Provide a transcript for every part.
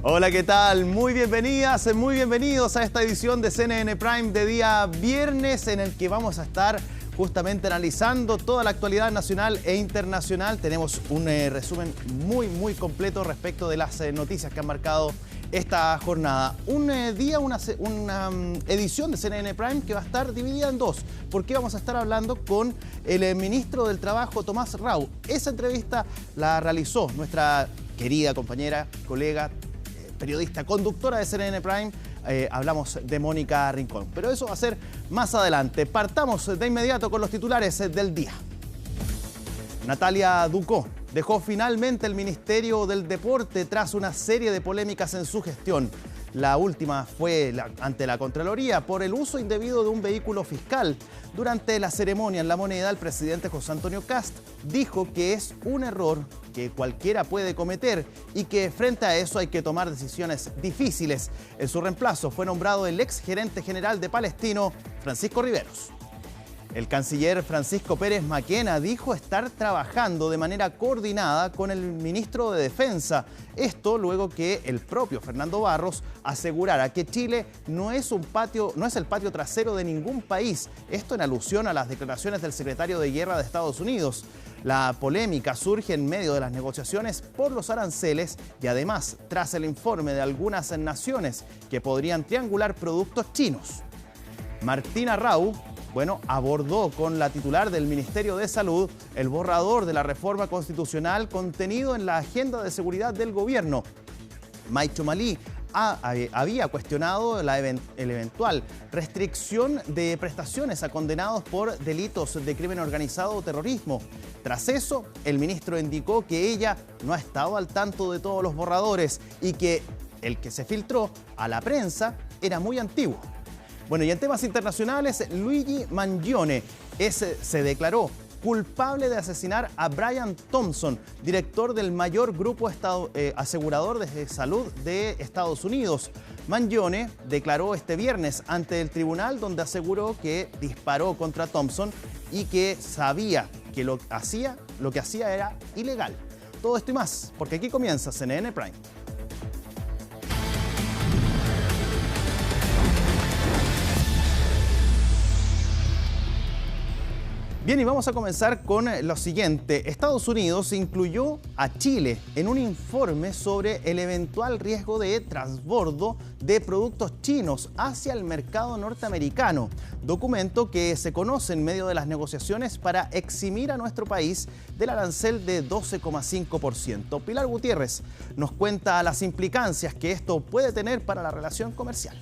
Hola, ¿qué tal? Muy bienvenidas, muy bienvenidos a esta edición de CNN Prime de día viernes, en el que vamos a estar justamente analizando toda la actualidad nacional e internacional. Tenemos un resumen muy completo respecto de las noticias que han marcado esta jornada. Una edición de CNN Prime que va a estar dividida en dos, porque vamos a estar hablando con el ministro del Trabajo, Tomás Rau. Esa entrevista la realizó nuestra querida compañera, colega, periodista, conductora de CNN Prime. Hablamos de Mónica Rincón, pero eso va a ser más adelante. Partamos de inmediato con los titulares del día. Natalia Ducó dejó finalmente el Ministerio del Deporte tras una serie de polémicas en su gestión. La última fue ante la Contraloría por el uso indebido de un vehículo fiscal. Durante la ceremonia en La Moneda, el presidente José Antonio Kast dijo que es un error que cualquiera puede cometer y que frente a eso hay que tomar decisiones difíciles. En su reemplazo fue nombrado el ex gerente general de Palestino, Francisco Riveros. El canciller Francisco Pérez Maquena dijo estar trabajando de manera coordinada con el ministro de Defensa. Esto luego que el propio Fernando Barros asegurara que Chile no es el patio trasero de ningún país. Esto en alusión a las declaraciones del secretario de Guerra de Estados Unidos. La polémica surge en medio de las negociaciones por los aranceles y además tras el informe de algunas naciones que podrían triangular productos chinos. Martina Rau abordó con la titular del Ministerio de Salud el borrador de la reforma constitucional contenido en la agenda de seguridad del gobierno. Maicho Malí había cuestionado el eventual restricción de prestaciones a condenados por delitos de crimen organizado o terrorismo. Tras eso, el ministro indicó que ella no ha estado al tanto de todos los borradores y que el que se filtró a la prensa era muy antiguo. Bueno, y en temas internacionales, Luigi Mangione se declaró culpable de asesinar a Brian Thompson, director del mayor grupo asegurador de salud de Estados Unidos. Mangione declaró este viernes ante el tribunal, donde aseguró que disparó contra Thompson y que sabía que lo que hacía era ilegal. Todo esto y más, porque aquí comienza CNN Prime. Bien, y vamos a comenzar con lo siguiente. Estados Unidos incluyó a Chile en un informe sobre el eventual riesgo de transbordo de productos chinos hacia el mercado norteamericano. Documento que se conoce en medio de las negociaciones para eximir a nuestro país del arancel de 12,5%. Pilar Gutiérrez nos cuenta las implicancias que esto puede tener para la relación comercial.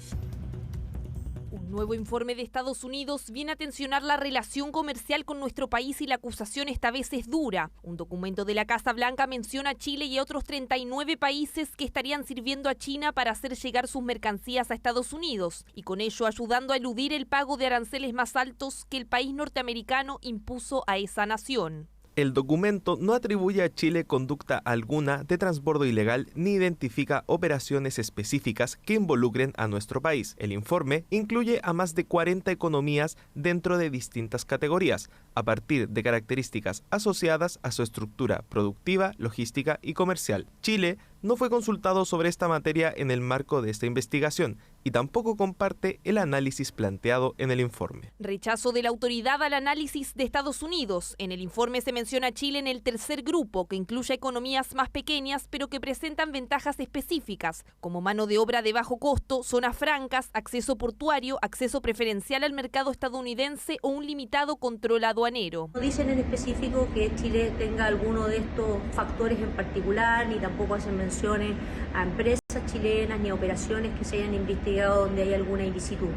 Un nuevo informe de Estados Unidos viene a tensionar la relación comercial con nuestro país y la acusación esta vez es dura. Un documento de la Casa Blanca menciona a Chile y a otros 39 países que estarían sirviendo a China para hacer llegar sus mercancías a Estados Unidos y con ello ayudando a eludir el pago de aranceles más altos que el país norteamericano impuso a esa nación. El documento no atribuye a Chile conducta alguna de transbordo ilegal ni identifica operaciones específicas que involucren a nuestro país. El informe incluye a más de 40 economías dentro de distintas categorías, a partir de características asociadas a su estructura productiva, logística y comercial. Chile no fue consultado sobre esta materia en el marco de esta investigación y tampoco comparte el análisis planteado en el informe. Rechazo de la autoridad al análisis de Estados Unidos. En el informe se menciona a Chile en el tercer grupo, que incluye economías más pequeñas pero que presentan ventajas específicas, como mano de obra de bajo costo, zonas francas, acceso portuario, acceso preferencial al mercado estadounidense o un limitado control aduanero. No dicen en específico que Chile tenga alguno de estos factores en particular, ni tampoco hacen menciones a empresas chilenas ni a operaciones que se hayan investigado donde hay alguna ilicitud.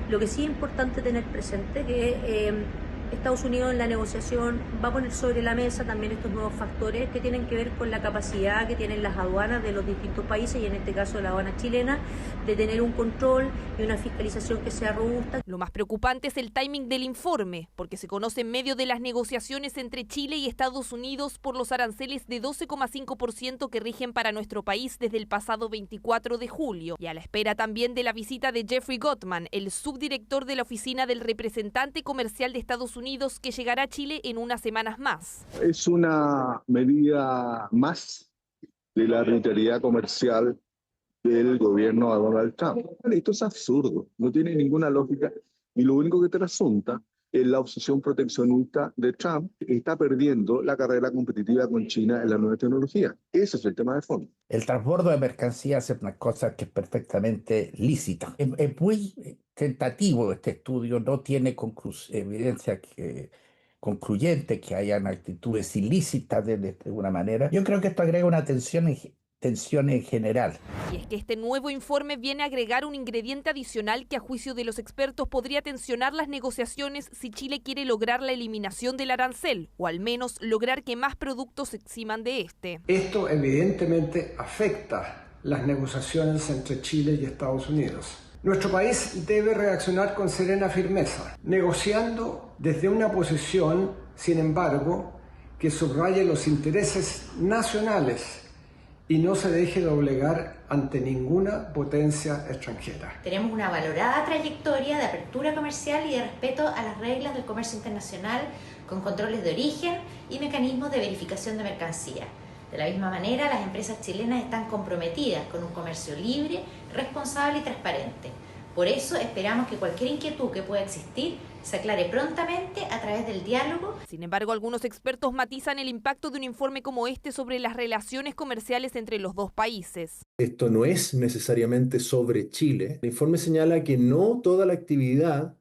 Lo que sí es importante tener presente que Estados Unidos en la negociación va a poner sobre la mesa también estos nuevos factores que tienen que ver con la capacidad que tienen las aduanas de los distintos países y en este caso la aduana chilena de tener un control y una fiscalización que sea robusta. Lo más preocupante es el timing del informe, porque se conoce en medio de las negociaciones entre Chile y Estados Unidos por los aranceles de 12,5% que rigen para nuestro país desde el pasado 24 de julio y a la espera también de la visita de Jeffrey Gotman, el subdirector de la Oficina del Representante Comercial de Estados Unidos, que llegará a Chile en unas semanas más. Es una medida más de la arbitrariedad comercial del gobierno de Donald Trump. Esto es absurdo, no tiene ninguna lógica y lo único que te resulta es la obsesión proteccionista de Trump, que está perdiendo la carrera competitiva con China en la nueva tecnología. Ese es el tema de fondo. El transbordo de mercancías es una cosa que es perfectamente lícita. Es muy tentativo este estudio, no tiene evidencia concluyente que hayan actitudes ilícitas de alguna manera. Yo creo que esto agrega una tensión en general. Y es que este nuevo informe viene a agregar un ingrediente adicional que a juicio de los expertos podría tensionar las negociaciones si Chile quiere lograr la eliminación del arancel o al menos lograr que más productos se eximan de este. Esto evidentemente afecta las negociaciones entre Chile y Estados Unidos. Nuestro país debe reaccionar con serena firmeza, negociando desde una posición, sin embargo, que subraye los intereses nacionales y no se deje doblegar ante ninguna potencia extranjera. Tenemos una valorada trayectoria de apertura comercial y de respeto a las reglas del comercio internacional, con controles de origen y mecanismos de verificación de mercancía. De la misma manera, las empresas chilenas están comprometidas con un comercio libre, responsable y transparente. Por eso esperamos que cualquier inquietud que pueda existir se aclare prontamente a través del diálogo. Sin embargo, algunos expertos matizan el impacto de un informe como este sobre las relaciones comerciales entre los dos países. Esto no es necesariamente sobre Chile. El informe señala que no toda la actividad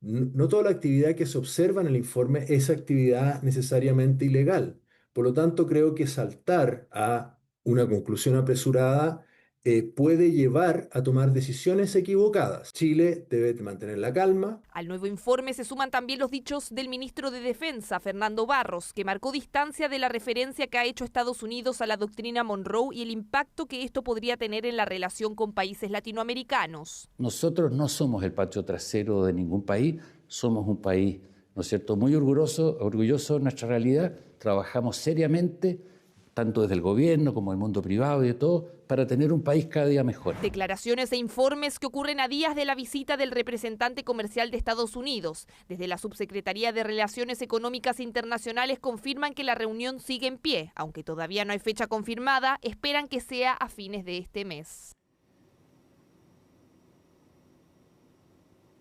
que se observa en el informe es actividad necesariamente ilegal. Por lo tanto, creo que saltar a una conclusión apresurada puede llevar a tomar decisiones equivocadas. Chile debe mantener la calma. Al nuevo informe se suman también los dichos del ministro de Defensa, Fernando Barros, que marcó distancia de la referencia que ha hecho Estados Unidos a la doctrina Monroe y el impacto que esto podría tener en la relación con países latinoamericanos. Nosotros no somos el patio trasero de ningún país, somos un país, ¿no es cierto?, muy orgulloso de nuestra realidad. Trabajamos seriamente, tanto desde el gobierno como el mundo privado y de todo, para tener un país cada día mejor. Declaraciones e informes que ocurren a días de la visita del representante comercial de Estados Unidos. Desde la Subsecretaría de Relaciones Económicas Internacionales confirman que la reunión sigue en pie, aunque todavía no hay fecha confirmada, esperan que sea a fines de este mes.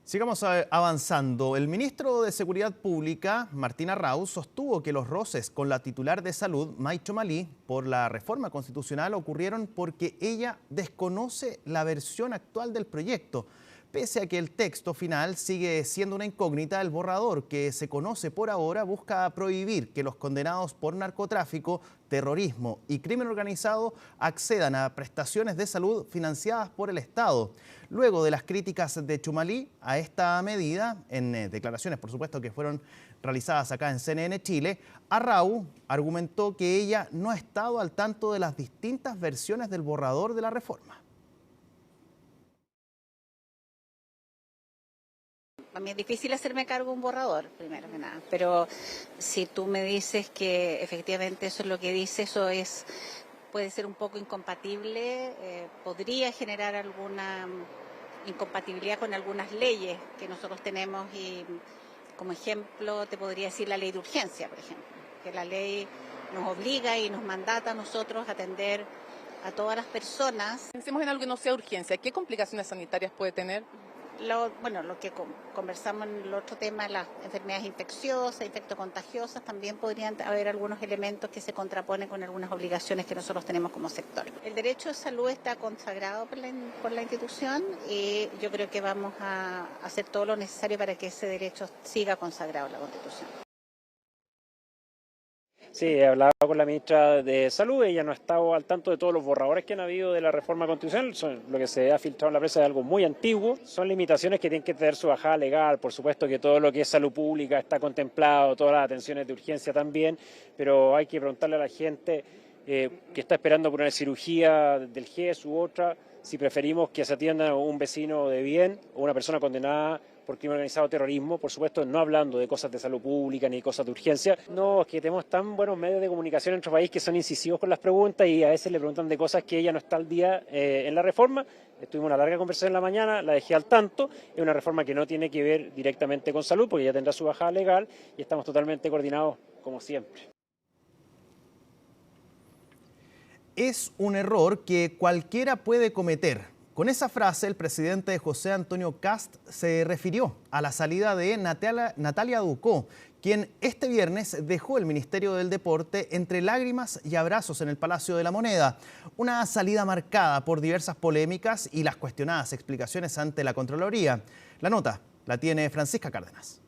Sigamos avanzando. El ministro de Seguridad Pública, Martín Arrau, sostuvo que los roces con la titular de Salud, May Txomalí, por la reforma constitucional ocurrieron porque ella desconoce la versión actual del proyecto. Pese a que el texto final sigue siendo una incógnita, el borrador que se conoce por ahora busca prohibir que los condenados por narcotráfico, terrorismo y crimen organizado accedan a prestaciones de salud financiadas por el Estado. Luego de las críticas de Txomalí a esta medida, en declaraciones por supuesto que fueron realizadas acá en CNN Chile, Arrau argumentó que ella no ha estado al tanto de las distintas versiones del borrador de la reforma. A mí es difícil hacerme cargo de un borrador, primero que nada, pero si tú me dices que efectivamente eso es lo que dice, puede ser un poco incompatible, podría generar alguna incompatibilidad con algunas leyes que nosotros tenemos y como ejemplo te podría decir la ley de urgencia, por ejemplo, que la ley nos obliga y nos mandata a nosotros a atender a todas las personas. Pensemos en algo que no sea urgencia, ¿qué complicaciones sanitarias puede tener? Lo que conversamos en el otro tema, las enfermedades infecciosas, infectocontagiosas, también podrían haber algunos elementos que se contraponen con algunas obligaciones que nosotros tenemos como sector. El derecho de salud está consagrado por la institución y yo creo que vamos a hacer todo lo necesario para que ese derecho siga consagrado en la Constitución. Sí, he hablado con la ministra de Salud, ella no ha estado al tanto de todos los borradores que han habido de la reforma constitucional, lo que se ha filtrado en la prensa es algo muy antiguo, son limitaciones que tienen que tener su bajada legal, por supuesto que todo lo que es salud pública está contemplado, todas las atenciones de urgencia también, pero hay que preguntarle a la gente que está esperando por una cirugía del GES u otra, si preferimos que se atienda a un vecino de bien o una persona condenada por crimen organizado o terrorismo, por supuesto no hablando de cosas de salud pública ni cosas de urgencia. No, es que tenemos tan buenos medios de comunicación en nuestro país que son incisivos con las preguntas y a veces le preguntan de cosas que ella no está al día en la reforma. Tuvimos una larga conversación en la mañana, la dejé al tanto, es una reforma que no tiene que ver directamente con salud porque ya tendrá su bajada legal y estamos totalmente coordinados como siempre. es un error que cualquiera puede cometer. Con esa frase, el presidente José Antonio Kast se refirió a la salida de Natalia Ducó, quien este viernes dejó el Ministerio del Deporte entre lágrimas y abrazos en el Palacio de la Moneda. Una salida marcada por diversas polémicas y las cuestionadas explicaciones ante la Contraloría. La nota la tiene Francisca Cárdenas.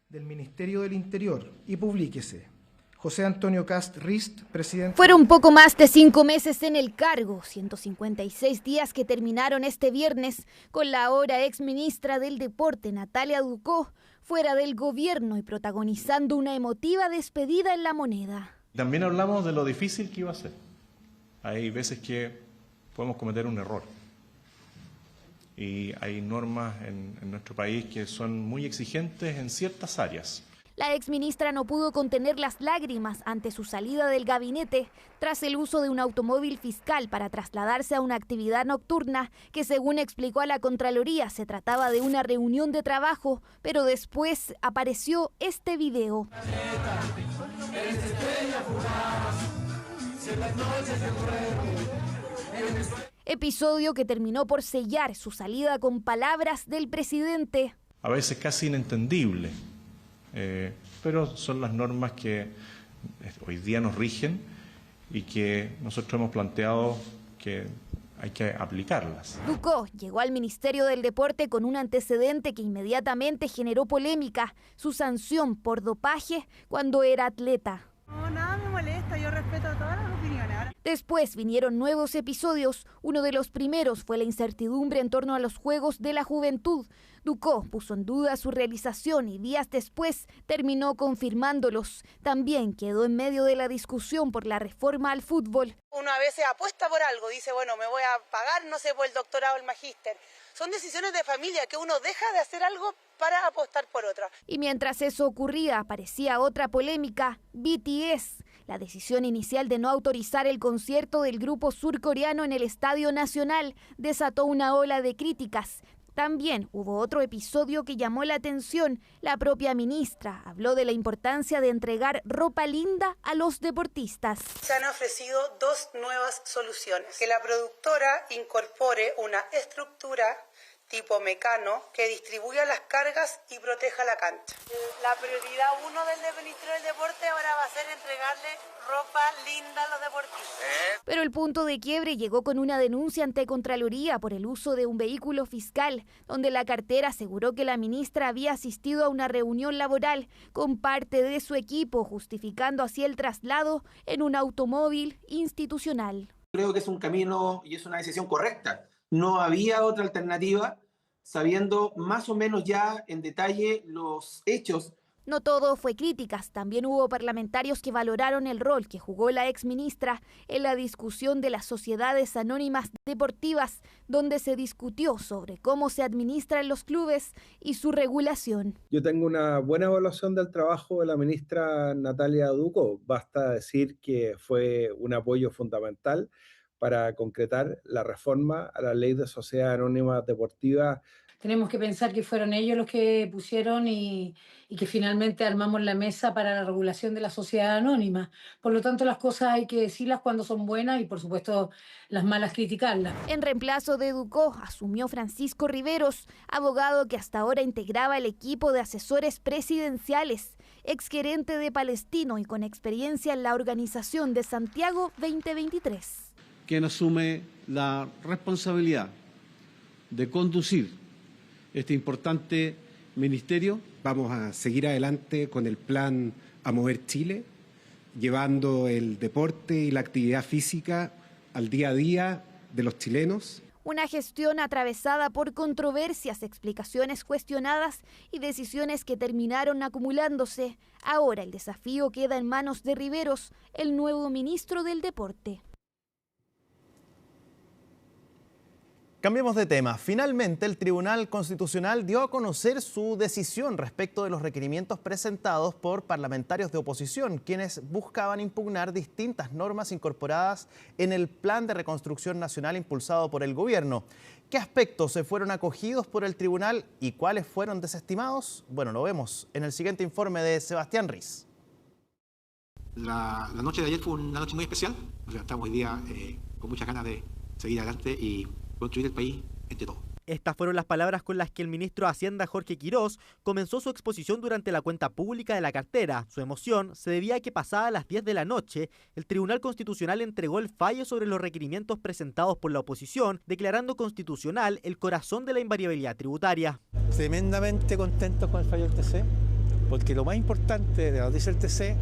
Del Ministerio del Interior y publíquese. José Antonio Kast Rist, presidente. Fueron poco más de 5 meses en el cargo, 156 días que terminaron este viernes con la ahora exministra del Deporte, Natalia Ducó, fuera del gobierno y protagonizando una emotiva despedida en la Moneda. También hablamos de lo difícil que iba a ser. Hay veces que podemos cometer un error. Y hay normas en nuestro país que son muy exigentes en ciertas áreas. La exministra no pudo contener las lágrimas ante su salida del gabinete tras el uso de un automóvil fiscal para trasladarse a una actividad nocturna que, según explicó a la Contraloría, se trataba de una reunión de trabajo, pero después apareció este video. Episodio que terminó por sellar su salida con palabras del presidente. A veces casi inentendible. Pero son las normas que hoy día nos rigen y que nosotros hemos planteado que hay que aplicarlas. Ducó llegó al Ministerio del Deporte con un antecedente que inmediatamente generó polémica, su sanción por dopaje cuando era atleta. No, nada me molesta, yo respeto todas las opiniones. Después vinieron nuevos episodios. Uno de los primeros fue la incertidumbre en torno a los Juegos de la Juventud. Ducó puso en duda su realización y días después terminó confirmándolos. También quedó en medio de la discusión por la reforma al fútbol. Uno a veces apuesta por algo, dice, bueno, me voy a pagar, no sé, por el doctorado o el magíster. Son decisiones de familia que uno deja de hacer algo para apostar por otra. Y mientras eso ocurría, aparecía otra polémica, BTS. La decisión inicial de no autorizar el concierto del grupo surcoreano en el Estadio Nacional desató una ola de críticas. También hubo otro episodio que llamó la atención. La propia ministra habló de la importancia de entregar ropa linda a los deportistas. Se han ofrecido 2 nuevas soluciones. Que la productora incorpore una estructura tipo Mecano que distribuya las cargas y proteja la cancha. La prioridad 1 del Ministerio del Deporte ahora va a ser entregarle ropa linda a los deportistas. Pero el punto de quiebre llegó con una denuncia ante Contraloría por el uso de un vehículo fiscal, donde la cartera aseguró que la ministra había asistido a una reunión laboral con parte de su equipo, justificando así el traslado en un automóvil institucional. Creo que es un camino y es una decisión correcta. No había otra alternativa, sabiendo más o menos ya en detalle los hechos. No todo fue críticas, también hubo parlamentarios que valoraron el rol que jugó la exministra en la discusión de las sociedades anónimas deportivas, donde se discutió sobre cómo se administran los clubes y su regulación. Yo tengo una buena evaluación del trabajo de la ministra Natalia Ducó. Basta decir que fue un apoyo fundamental para concretar la reforma a la ley de sociedades anónimas deportivas. Tenemos que pensar que fueron ellos los que pusieron y que finalmente armamos la mesa para la regulación de la sociedad anónima. Por lo tanto, las cosas hay que decirlas cuando son buenas y, por supuesto, las malas criticarlas. En reemplazo de Ducó asumió Francisco Riveros, abogado que hasta ahora integraba el equipo de asesores presidenciales, exgerente de Palestino y con experiencia en la organización de Santiago 2023. Quien asume la responsabilidad de conducir este importante ministerio. Vamos a seguir adelante con el plan A Mover Chile, llevando el deporte y la actividad física al día a día de los chilenos. Una gestión atravesada por controversias, explicaciones cuestionadas y decisiones que terminaron acumulándose. Ahora el desafío queda en manos de Riveros, el nuevo ministro del Deporte. Cambiemos de tema. Finalmente, el Tribunal Constitucional dio a conocer su decisión respecto de los requerimientos presentados por parlamentarios de oposición, quienes buscaban impugnar distintas normas incorporadas en el Plan de Reconstrucción Nacional impulsado por el gobierno. ¿Qué aspectos se fueron acogidos por el tribunal y cuáles fueron desestimados? Bueno, lo vemos en el siguiente informe de Sebastián Riz. La noche de ayer fue una noche muy especial. Nos levantamos hoy día con muchas ganas de seguir adelante y construir el país entre todos. Estas fueron las palabras con las que el ministro de Hacienda, Jorge Quirós, comenzó su exposición durante la cuenta pública de la cartera. Su emoción se debía a que pasada las 10 de la noche, el Tribunal Constitucional entregó el fallo sobre los requerimientos presentados por la oposición, declarando constitucional el corazón de la invariabilidad tributaria. Tremendamente contentos con el fallo del TC, porque lo más importante de la noticia del TC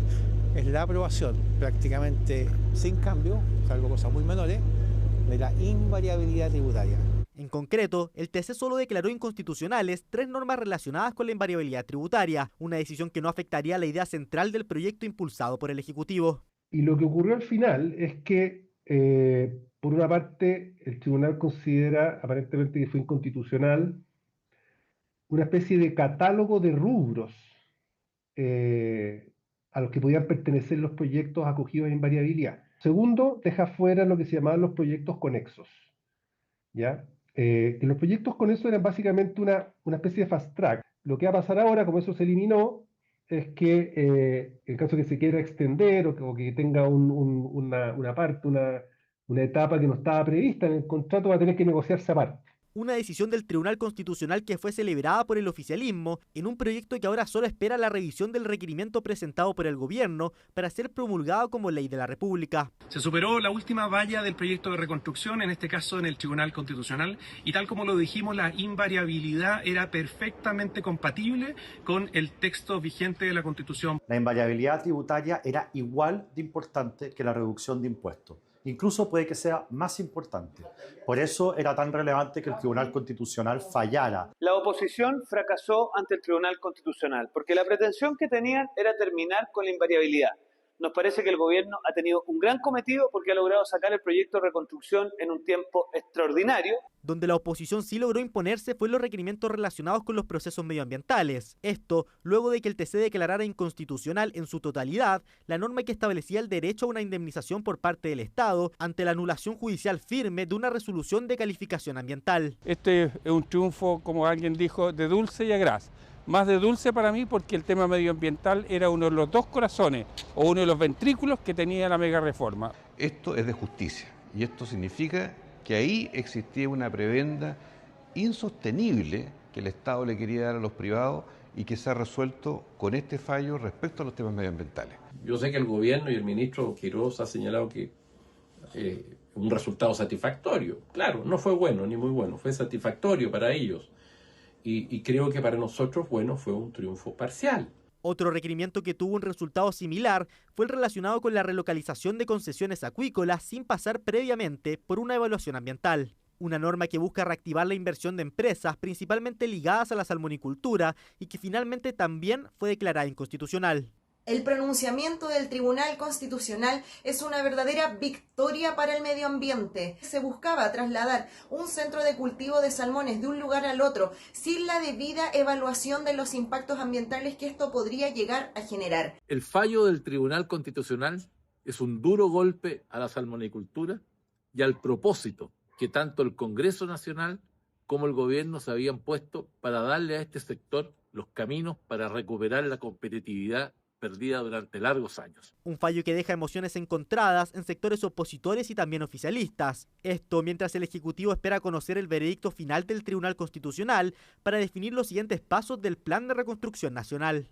es la aprobación, prácticamente sin cambio, salvo cosas muy menores, de la invariabilidad tributaria. En concreto, el TC solo declaró inconstitucionales 3 normas relacionadas con la invariabilidad tributaria, una decisión que no afectaría la idea central del proyecto impulsado por el Ejecutivo. Y lo que ocurrió al final es que, por una parte, el tribunal considera aparentemente que fue inconstitucional una especie de catálogo de rubros a los que podían pertenecer los proyectos acogidos a invariabilidad. Segundo, deja fuera lo que se llamaban los proyectos conexos, ¿ya? Que los proyectos conexos eran básicamente una especie de fast track. Lo que va a pasar ahora, como eso se eliminó, es que en caso que se quiera extender o que tenga una parte, una etapa que no estaba prevista en el contrato, va a tener que negociarse aparte. Una decisión del Tribunal Constitucional que fue celebrada por el oficialismo en un proyecto que ahora solo espera la revisión del requerimiento presentado por el gobierno para ser promulgado como ley de la República. Se superó la última valla del proyecto de reconstrucción, en este caso en el Tribunal Constitucional, y tal como lo dijimos, la invariabilidad era perfectamente compatible con el texto vigente de la Constitución. La invariabilidad tributaria era igual de importante que la reducción de impuestos. Incluso puede que sea más importante. Por eso era tan relevante que el Tribunal Constitucional fallara. La oposición fracasó ante el Tribunal Constitucional porque la pretensión que tenían era terminar con la invariabilidad. Nos parece que el gobierno ha tenido un gran cometido porque ha logrado sacar el proyecto de reconstrucción en un tiempo extraordinario. Donde la oposición sí logró imponerse fue en los requerimientos relacionados con los procesos medioambientales. Esto, luego de que el TC declarara inconstitucional en su totalidad la norma que establecía el derecho a una indemnización por parte del Estado ante la anulación judicial firme de una resolución de calificación ambiental. Este es un triunfo, como alguien dijo, de dulce y agraz. Más de dulce para mí porque el tema medioambiental era uno de los 2 corazones o uno de los ventrículos que tenía la mega reforma. Esto es de justicia y esto significa que ahí existía una prebenda insostenible que el Estado le quería dar a los privados y que se ha resuelto con este fallo respecto a los temas medioambientales. Yo sé que el gobierno y el ministro Quirós ha señalado que un resultado satisfactorio. Claro, no fue bueno ni muy bueno, fue satisfactorio para ellos. Y creo que para nosotros, bueno, fue un triunfo parcial. Otro requerimiento que tuvo un resultado similar fue el relacionado con la relocalización de concesiones acuícolas sin pasar previamente por una evaluación ambiental. Una norma que busca reactivar la inversión de empresas, principalmente ligadas a la salmonicultura, y que finalmente también fue declarada inconstitucional. El pronunciamiento del Tribunal Constitucional es una verdadera victoria para el medio ambiente. Se buscaba trasladar un centro de cultivo de salmones de un lugar al otro sin la debida evaluación de los impactos ambientales que esto podría llegar a generar. El fallo del Tribunal Constitucional es un duro golpe a la salmonicultura y al propósito que tanto el Congreso Nacional como el gobierno se habían puesto para darle a este sector los caminos para recuperar la competitividad perdida durante largos años. Un fallo que deja emociones encontradas en sectores opositores y también oficialistas. Esto mientras el Ejecutivo espera conocer el veredicto final del Tribunal Constitucional para definir los siguientes pasos del Plan de Reconstrucción Nacional.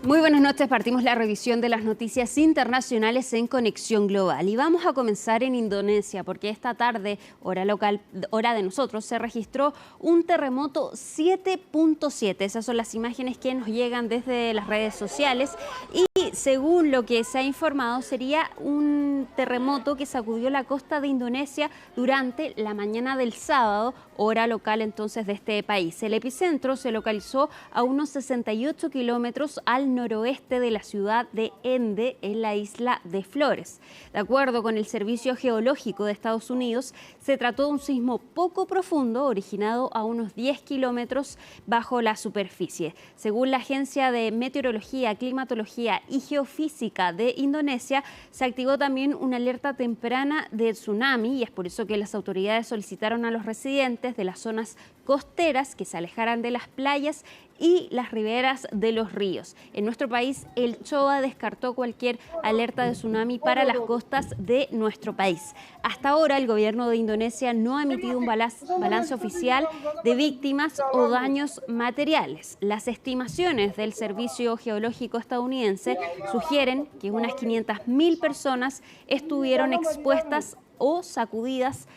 Muy buenas noches, partimos la revisión de las noticias internacionales en Conexión Global y vamos a comenzar en Indonesia porque esta tarde, hora local, hora de nosotros, se registró un terremoto 7.7. Esas son las imágenes que nos llegan desde las redes sociales y según lo que se ha informado sería un terremoto que sacudió la costa de Indonesia durante la mañana del sábado, hora local entonces de este país. El epicentro se localizó a unos 68 kilómetros al noroeste de la ciudad de Ende, en la isla de Flores. De acuerdo con el Servicio Geológico de Estados Unidos, se trató de un sismo poco profundo, originado a unos 10 kilómetros bajo la superficie. Según la Agencia de Meteorología, Climatología y Geofísica de Indonesia, se activó también una alerta temprana de tsunami y es por eso que las autoridades solicitaron a los residentes de las zonas costeras que se alejaran de las playas y las riberas de los ríos. En nuestro país, el CHOA descartó cualquier alerta de tsunami para las costas de nuestro país. Hasta ahora, el gobierno de Indonesia no ha emitido un balance oficial de víctimas o daños materiales. Las estimaciones del Servicio Geológico estadounidense sugieren que unas 500.000 personas estuvieron expuestas o sacudidas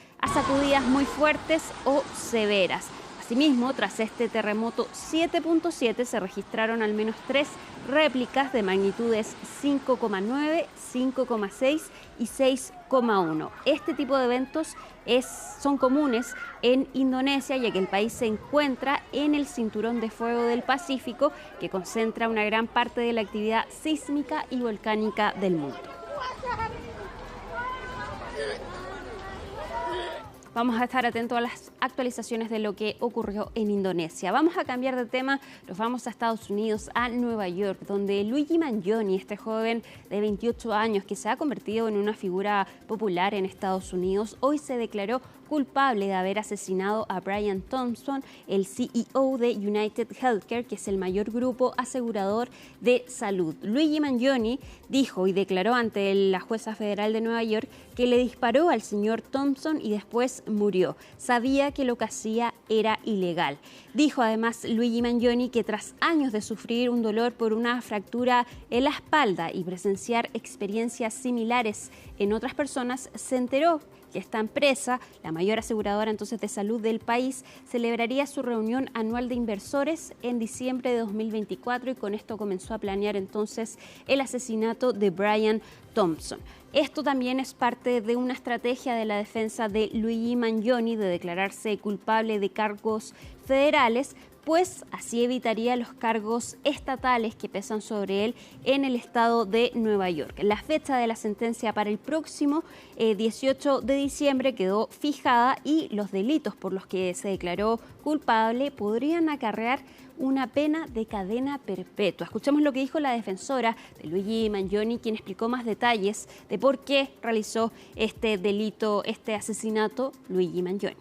muy fuertes o severas. Asimismo, tras este terremoto 7.7 se registraron al menos 3 réplicas de magnitudes 5,9, 5,6 y 6,1. Este tipo de eventos son comunes en Indonesia, ya que el país se encuentra en el cinturón de fuego del Pacífico, que concentra una gran parte de la actividad sísmica y volcánica del mundo. Vamos a estar atentos a las actualizaciones de lo que ocurrió en Indonesia. Vamos a cambiar de tema, nos vamos a Estados Unidos, a Nueva York, donde Luigi Mangione, este joven de 28 años que se ha convertido en una figura popular en Estados Unidos, hoy se declaró culpable de haber asesinado a Brian Thompson, el CEO de United Healthcare, que es el mayor grupo asegurador de salud. Luigi Mangione dijo y declaró ante la jueza federal de Nueva York que le disparó al señor Thompson y después murió. Sabía que lo que hacía era ilegal. Dijo además Luigi Mangione que tras años de sufrir un dolor por una fractura en la espalda y presenciar experiencias similares en otras personas, se enteró que esta empresa, la mayor aseguradora entonces de salud del país, celebraría su reunión anual de inversores en diciembre de 2024 y con esto comenzó a planear entonces el asesinato de Brian Thompson. Esto también es parte de una estrategia de la defensa de Luigi Mangione de declararse culpable de cargos federales, pues así evitaría los cargos estatales que pesan sobre él en el estado de Nueva York. La fecha de la sentencia para el próximo 18 de diciembre quedó fijada y los delitos por los que se declaró culpable podrían acarrear una pena de cadena perpetua. Escuchemos lo que dijo la defensora de Luigi Mangione, quien explicó más detalles de por qué realizó este delito, este asesinato, Luigi Mangione.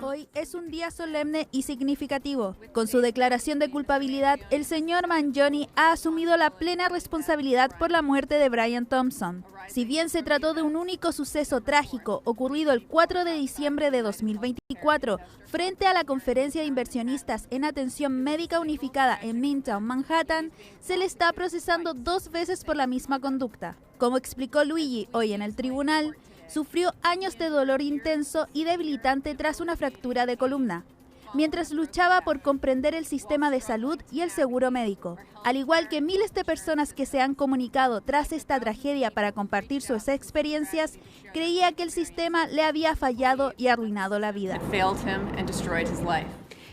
Hoy es un día solemne y significativo. Con su declaración de culpabilidad, el señor Mangione ha asumido la plena responsabilidad por la muerte de Brian Thompson. Si bien se trató de un único suceso trágico ocurrido el 4 de diciembre de 2024, frente a la conferencia de inversionistas en atención médica unificada en Midtown, Manhattan, se le está procesando 2 veces por la misma conducta. Como explicó Luigi hoy en el tribunal, sufrió años de dolor intenso y debilitante tras una fractura de columna, mientras luchaba por comprender el sistema de salud y el seguro médico. Al igual que miles de personas que se han comunicado tras esta tragedia para compartir sus experiencias, creía que el sistema le había fallado y arruinado la vida.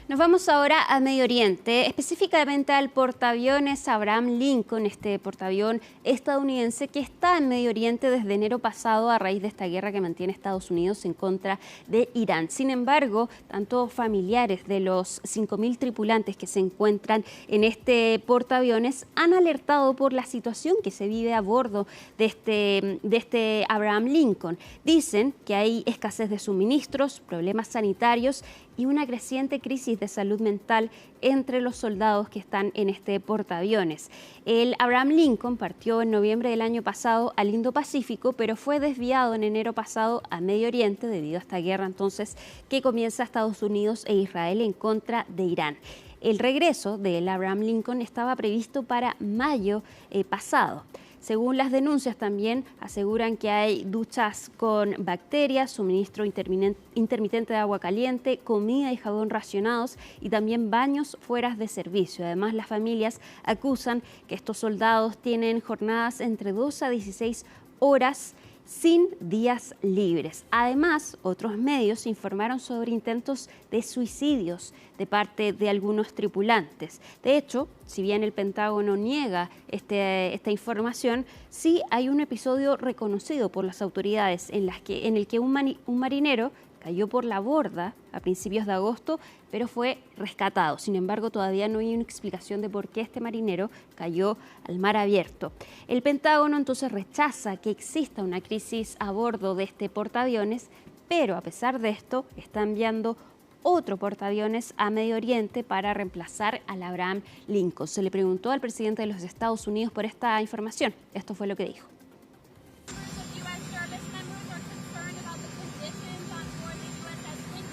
Nos vamos ahora a Medio Oriente, específicamente al portaaviones Abraham Lincoln, este portaavión estadounidense que está en Medio Oriente desde enero pasado a raíz de esta guerra que mantiene Estados Unidos en contra de Irán. Sin embargo, tanto familiares de los 5.000 tripulantes que se encuentran en este portaaviones han alertado por la situación que se vive a bordo de este Abraham Lincoln. Dicen que hay escasez de suministros, problemas sanitarios y una creciente crisis de salud mental entre los soldados que están en este portaaviones. El Abraham Lincoln partió en noviembre del año pasado al Indo-Pacífico, pero fue desviado en enero pasado a Medio Oriente debido a esta guerra entonces que comienza Estados Unidos e Israel en contra de Irán. El regreso del Abraham Lincoln estaba previsto para mayo pasado. Según las denuncias también aseguran que hay duchas con bacterias, suministro intermitente de agua caliente, comida y jabón racionados y también baños fuera de servicio. Además, las familias acusan que estos soldados tienen jornadas entre 12 a 16 horas sin días libres. Además, otros medios informaron sobre intentos de suicidios de parte de algunos tripulantes. De hecho, si bien el Pentágono niega esta información, sí hay un episodio reconocido por las autoridades en el que un marinero cayó por la borda a principios de agosto, pero fue rescatado. Sin embargo, todavía no hay una explicación de por qué este marinero cayó al mar abierto. El Pentágono entonces rechaza que exista una crisis a bordo de este portaaviones, pero a pesar de esto está enviando otro portaaviones a Medio Oriente para reemplazar al Abraham Lincoln. Se le preguntó al presidente de los Estados Unidos por esta información. Esto fue lo que dijo.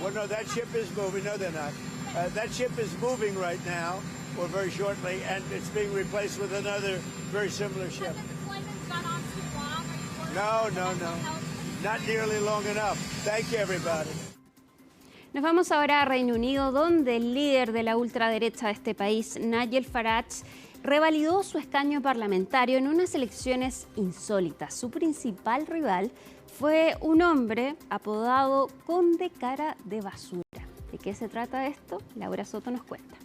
Well, no, that ship is moving. No, they're not. That ship is moving right now, or very shortly, and it's being replaced with another very similar ship. No. Not nearly long enough. Thank you, everybody. Nos vamos ahora a Reino Unido, donde el líder de la ultraderecha de este país, Nigel Farage, revalidó su escaño parlamentario en unas elecciones insólitas. Su principal rival fue un hombre apodado Conde Cara de Basura. ¿De qué se trata esto? Laura Soto nos cuenta.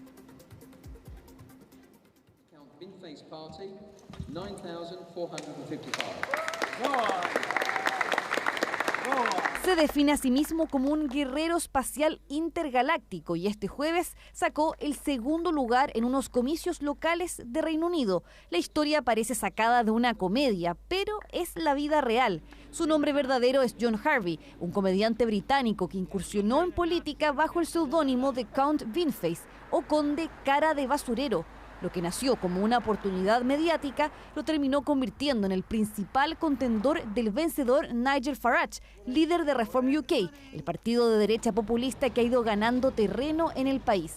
Se define a sí mismo como un guerrero espacial intergaláctico y este jueves sacó el segundo lugar en unos comicios locales de Reino Unido. La historia parece sacada de una comedia, pero es la vida real. Su nombre verdadero es John Harvey, un comediante británico que incursionó en política bajo el seudónimo de Count Vinface o Conde Cara de Basurero. Lo que nació como una oportunidad mediática lo terminó convirtiendo en el principal contendor del vencedor Nigel Farage, líder de Reform UK, el partido de derecha populista que ha ido ganando terreno en el país.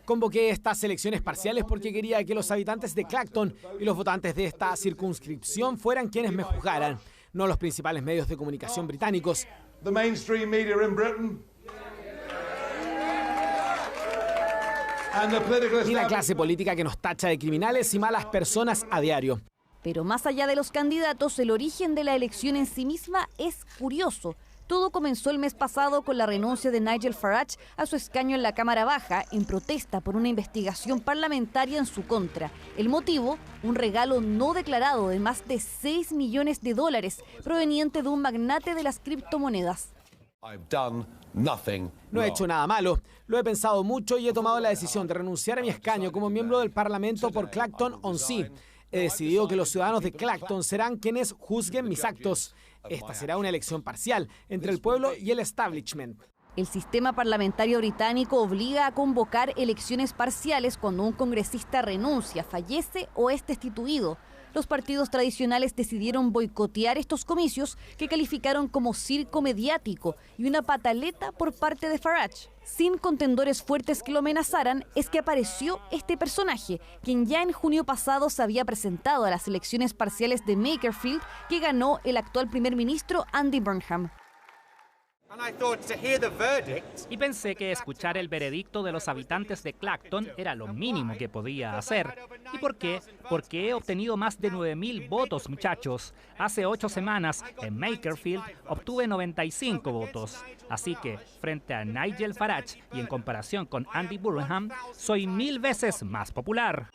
Convoqué estas elecciones parciales porque quería que los habitantes de Clacton y los votantes de esta circunscripción fueran quienes me juzgaran, no los principales medios de comunicación británicos. The mainstream media in Britain. Ni la clase política que nos tacha de criminales y malas personas a diario. Pero más allá de los candidatos, el origen de la elección en sí misma es curioso. Todo comenzó el mes pasado con la renuncia de Nigel Farage a su escaño en la Cámara Baja en protesta por una investigación parlamentaria en su contra. El motivo, un regalo no declarado de más de $6 millones proveniente de un magnate de las criptomonedas. No he hecho nada malo. Lo he pensado mucho y he tomado la decisión de renunciar a mi escaño como miembro del Parlamento por Clacton-on-Sea. He decidido que los ciudadanos de Clacton serán quienes juzguen mis actos. Esta será una elección parcial entre el pueblo y el establishment. El sistema parlamentario británico obliga a convocar elecciones parciales cuando un congresista renuncia, fallece o es destituido. Los partidos tradicionales decidieron boicotear estos comicios que calificaron como circo mediático y una pataleta por parte de Farage. Sin contendores fuertes que lo amenazaran, es que apareció este personaje, quien ya en junio pasado se había presentado a las elecciones parciales de Makerfield, que ganó el actual primer ministro Andy Burnham. Y pensé que escuchar el veredicto de los habitantes de Clacton era lo mínimo que podía hacer. ¿Y por qué? Porque he obtenido más de 9.000 votos, muchachos. Hace 8 semanas, en Makerfield, obtuve 95 votos. Así que, frente a Nigel Farage y en comparación con Andy Burnham, soy 1000 veces más popular.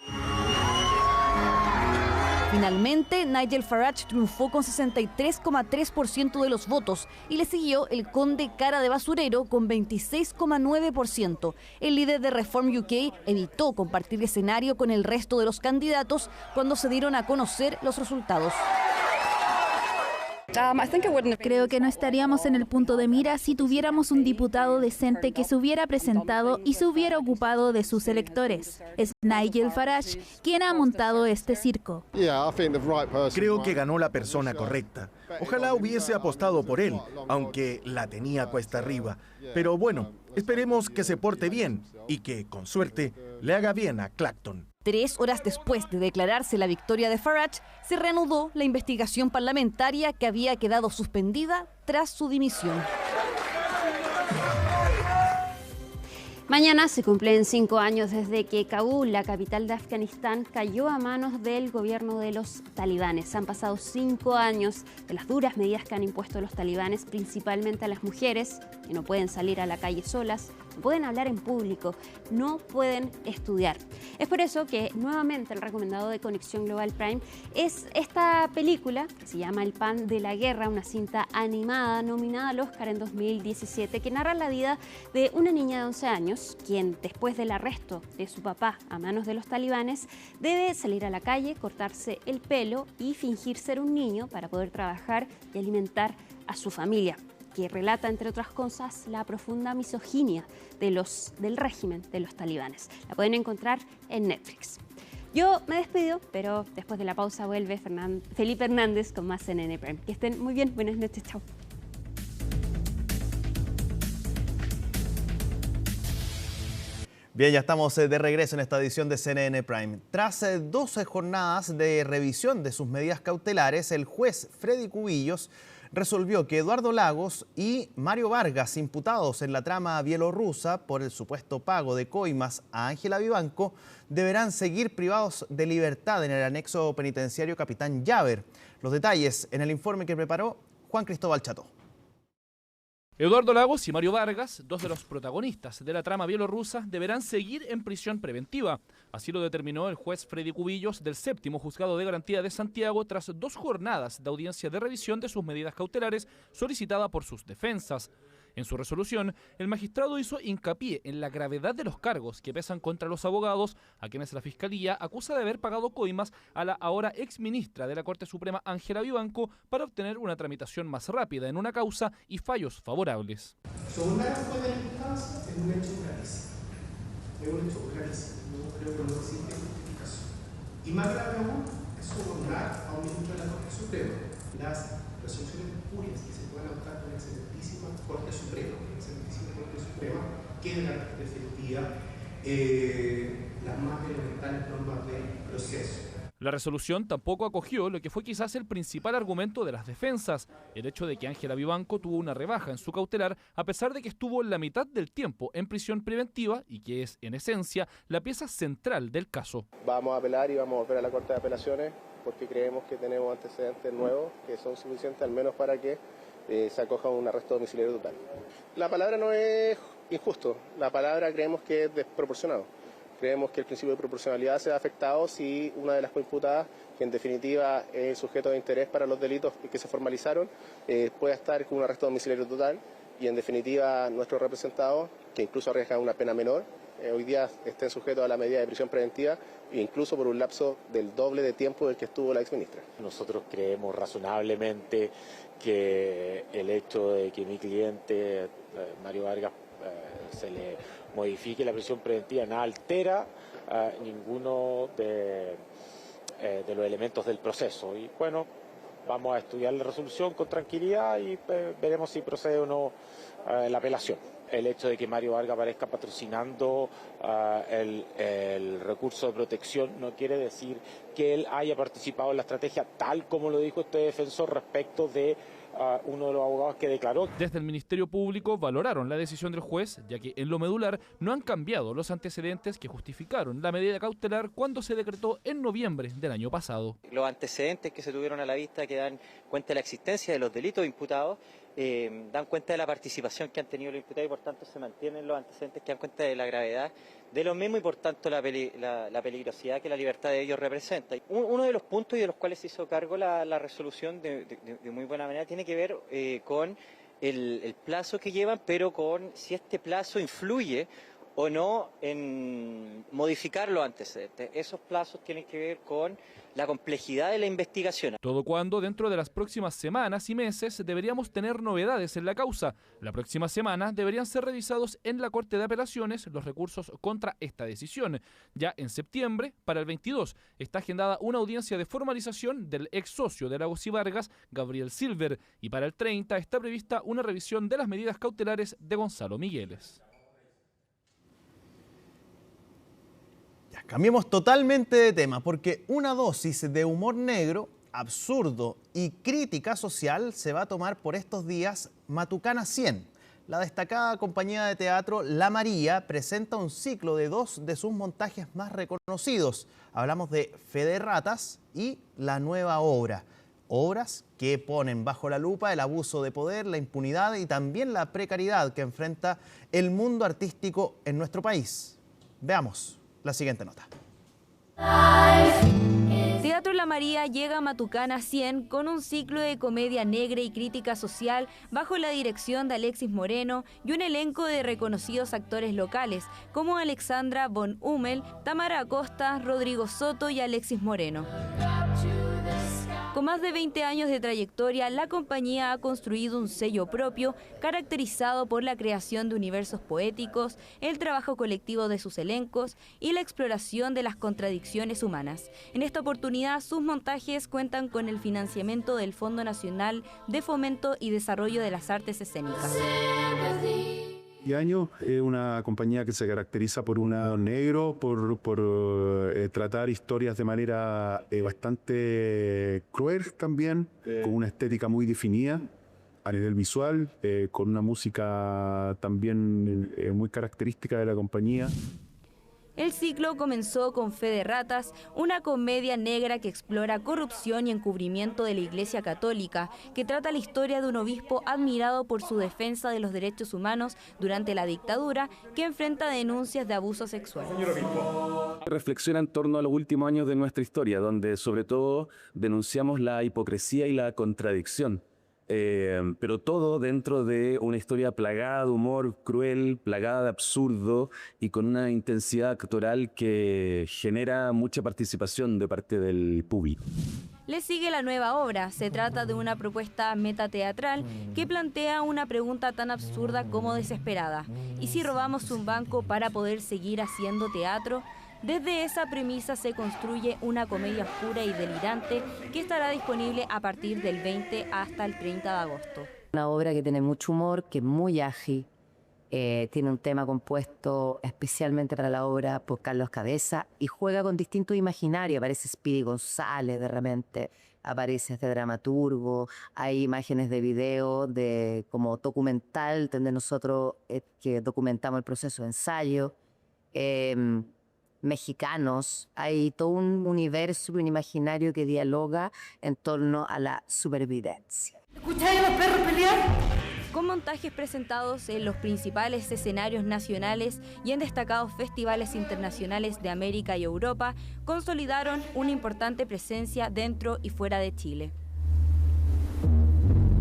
Finalmente, Nigel Farage triunfó con 63,3% de los votos y le siguió el Conde Cara de Basurero con 26,9%. El líder de Reform UK evitó compartir escenario con el resto de los candidatos cuando se dieron a conocer los resultados. Creo que no estaríamos en el punto de mira si tuviéramos un diputado decente que se hubiera presentado y se hubiera ocupado de sus electores. Es Nigel Farage quien ha montado este circo. Creo que ganó la persona correcta. Ojalá hubiese apostado por él, aunque la tenía cuesta arriba. Pero bueno, esperemos que se porte bien y que, con suerte, le haga bien a Clacton. 3 horas después de declararse la victoria de Farage, se reanudó la investigación parlamentaria que había quedado suspendida tras su dimisión. Mañana se cumplen 5 años desde que Kabul, la capital de Afganistán, cayó a manos del gobierno de los talibanes. Han pasado 5 años de las duras medidas que han impuesto los talibanes, principalmente a las mujeres, que no pueden salir a la calle solas, no pueden hablar en público, no pueden estudiar. Es por eso que nuevamente el recomendado de Conexión Global Prime es esta película que se llama El pan de la guerra, una cinta animada nominada al Oscar en 2017 que narra la vida de una niña de 11 años quien después del arresto de su papá a manos de los talibanes debe salir a la calle, cortarse el pelo y fingir ser un niño para poder trabajar y alimentar a su familia. que relata, entre otras cosas, la profunda misoginia del régimen de los talibanes. La pueden encontrar en Netflix. Yo me despido, pero después de la pausa vuelve Felipe Hernández con más CNN Prime. Que estén muy bien, buenas noches, chao. Bien, ya estamos de regreso en esta edición de CNN Prime. Tras 12 jornadas de revisión de sus medidas cautelares, el juez Freddy Cubillos resolvió que Eduardo Lagos y Mario Vargas, imputados en la trama bielorrusa por el supuesto pago de coimas a Ángela Vivanco, deberán seguir privados de libertad en el anexo penitenciario Capitán Llaver. Los detalles en el informe que preparó Juan Cristóbal Cható. Eduardo Lagos y Mario Vargas, dos de los protagonistas de la trama bielorrusa, deberán seguir en prisión preventiva. Así lo determinó el juez Freddy Cubillos del 7º Juzgado de Garantía de Santiago tras 2 jornadas de audiencia de revisión de sus medidas cautelares solicitada por sus defensas. En su resolución, el magistrado hizo hincapié en la gravedad de los cargos que pesan contra los abogados, a quienes la Fiscalía acusa de haber pagado coimas a la ahora exministra de la Corte Suprema, Ángela Vivanco, para obtener una tramitación más rápida en una causa y fallos favorables. Sobornar fue de la instancia es un hecho gravísimo. Es un hecho gravísimo. No creo que no existe justificación. Y más grave aún es sobornar a un ministro de la Corte Suprema. Las resoluciones espurias que se puedan adoptar por la excelentísima Corte Suprema, queden en definitiva las más elementales normas del proceso. La resolución tampoco acogió lo que fue quizás el principal argumento de las defensas, el hecho de que Ángela Vivanco tuvo una rebaja en su cautelar a pesar de que estuvo la mitad del tiempo en prisión preventiva y que es, en esencia, la pieza central del caso. Vamos a apelar y vamos a volver a la Corte de Apelaciones porque creemos que tenemos antecedentes nuevos que son suficientes al menos para que se acoja un arresto domiciliario total. La palabra no es injusto, la palabra creemos que es desproporcionado. Creemos que el principio de proporcionalidad se ha afectado si una de las coimputadas, que en definitiva es el sujeto de interés para los delitos que se formalizaron, pueda estar con un arresto domiciliario total y en definitiva nuestro representado, que incluso arriesga una pena menor, hoy día estén sujetos a la medida de prisión preventiva e incluso por un lapso del doble de tiempo del que estuvo la exministra. Nosotros creemos razonablemente que el hecho de que mi cliente, Mario Vargas, se le modifique la prisión preventiva no altera ninguno de los elementos del proceso. Y bueno, vamos a estudiar la resolución con tranquilidad y veremos si procede o no la apelación. El hecho de que Mario Vargas aparezca patrocinando el recurso de protección no quiere decir que él haya participado en la estrategia tal como lo dijo este defensor respecto de uno de los abogados que declaró. Desde el Ministerio Público valoraron la decisión del juez, ya que en lo medular no han cambiado los antecedentes que justificaron la medida cautelar cuando se decretó en noviembre del año pasado. Los antecedentes que se tuvieron a la vista que dan cuenta de la existencia de los delitos imputados, dan cuenta de la participación que han tenido los imputados y por tanto se mantienen los antecedentes que dan cuenta de la gravedad de los mismos y por tanto la peligrosidad que la libertad de ellos representa. Uno de los puntos y de los cuales se hizo cargo la resolución de muy buena manera tiene que ver con el plazo que llevan, pero con si este plazo influye o no en modificar los antecedentes. Esos plazos tienen que ver con la complejidad de la investigación. Todo cuando dentro de las próximas semanas y meses deberíamos tener novedades en la causa. La próxima semana deberían ser revisados en la Corte de Apelaciones los recursos contra esta decisión. Ya en septiembre, para el 22, está agendada una audiencia de formalización del ex socio de Lagos y Vargas, Gabriel Silver, y para el 30 está prevista una revisión de las medidas cautelares de Gonzalo Migueles. Cambiemos totalmente de tema porque una dosis de humor negro, absurdo y crítica social se va a tomar por estos días Matucana 100. La destacada compañía de teatro La María presenta un ciclo de 2 de sus montajes más reconocidos. Hablamos de Fe de Ratas y La Nueva Obra. Obras que ponen bajo la lupa el abuso de poder, la impunidad y también la precariedad que enfrenta el mundo artístico en nuestro país. Veamos la siguiente nota. Teatro La Isla María llega a Matucana 100 con un ciclo de comedia negra y crítica social bajo la dirección de Alexis Moreno y un elenco de reconocidos actores locales como Alexandra von Hummel, Tamara Acosta, Rodrigo Soto y Alexis Moreno. Con más de 20 años de trayectoria, la compañía ha construido un sello propio caracterizado por la creación de universos poéticos, el trabajo colectivo de sus elencos y la exploración de las contradicciones humanas. En esta oportunidad, sus montajes cuentan con el financiamiento del Fondo Nacional de Fomento y Desarrollo de las Artes Escénicas. Años es una compañía que se caracteriza por un humor negro, por tratar historias de manera bastante cruel también, con una estética muy definida a nivel visual, con una música también muy característica de la compañía. El ciclo comenzó con Fe de Ratas, una comedia negra que explora corrupción y encubrimiento de la Iglesia Católica, que trata la historia de un obispo admirado por su defensa de los derechos humanos durante la dictadura, que enfrenta denuncias de abuso sexual. Reflexiona en torno a los últimos años de nuestra historia, donde sobre todo denunciamos la hipocresía y la contradicción. Pero todo dentro de una historia plagada de humor cruel, plagada de absurdo y con una intensidad actoral que genera mucha participación de parte del público. Le sigue la nueva obra. Se trata de una propuesta metateatral que plantea una pregunta tan absurda como desesperada. ¿Y si robamos un banco para poder seguir haciendo teatro? Desde esa premisa se construye una comedia oscura y delirante que estará disponible a partir del 20 hasta el 30 de agosto. Una obra que tiene mucho humor, que es muy ágil, tiene un tema compuesto especialmente para la obra por Carlos Cabeza y juega con distintos imaginarios. Aparece Speedy González de repente, aparece este dramaturgo, hay imágenes de video como documental, donde nosotros que documentamos el proceso de ensayo. Mexicanos, hay todo un universo, un imaginario que dialoga en torno a la supervivencia. ¿Escucháis a los perros pelear? Con montajes presentados en los principales escenarios nacionales y en destacados festivales internacionales de América y Europa, consolidaron una importante presencia dentro y fuera de Chile.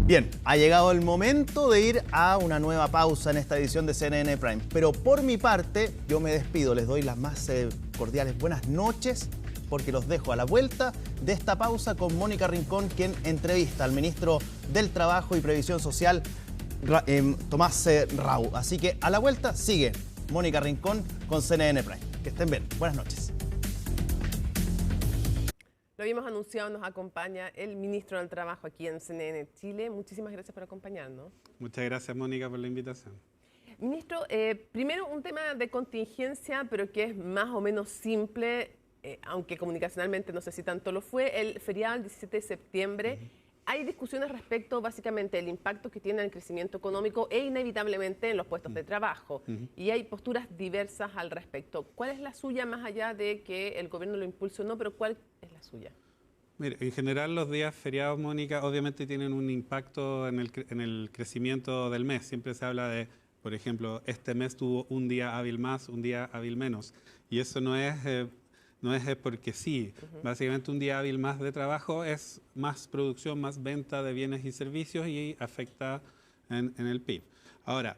Bien, ha llegado el momento de ir a una nueva pausa en esta edición de CNN Prime. Pero por mi parte, yo me despido, les doy las más cordiales buenas noches, porque los dejo a la vuelta de esta pausa con Mónica Rincón, quien entrevista al ministro del Trabajo y Previsión Social, Tomás Rau. Así que a la vuelta sigue Mónica Rincón con CNN Prime. Que estén bien, buenas noches. Lo habíamos anunciado, nos acompaña el ministro del Trabajo aquí en CNN Chile. Muchísimas gracias por acompañarnos. Muchas gracias, Mónica, por la invitación. Ministro, primero un tema de contingencia, pero que es más o menos simple, aunque comunicacionalmente no sé si tanto lo fue, el feriado del 17 de septiembre. Hay discusiones respecto básicamente del impacto que tiene en el crecimiento económico e inevitablemente en los puestos de trabajo. Y hay posturas diversas al respecto. ¿Cuál es la suya, más allá de que el gobierno lo impulse o no, pero cuál es la suya? Mire, en general los días feriados, Mónica, obviamente tienen un impacto en el crecimiento del mes. Siempre se habla de, por ejemplo, este mes tuvo un día hábil más, un día hábil menos. Y eso no es porque sí. Básicamente un día hábil más de trabajo es más producción, más venta de bienes y servicios y afecta en el PIB. Ahora,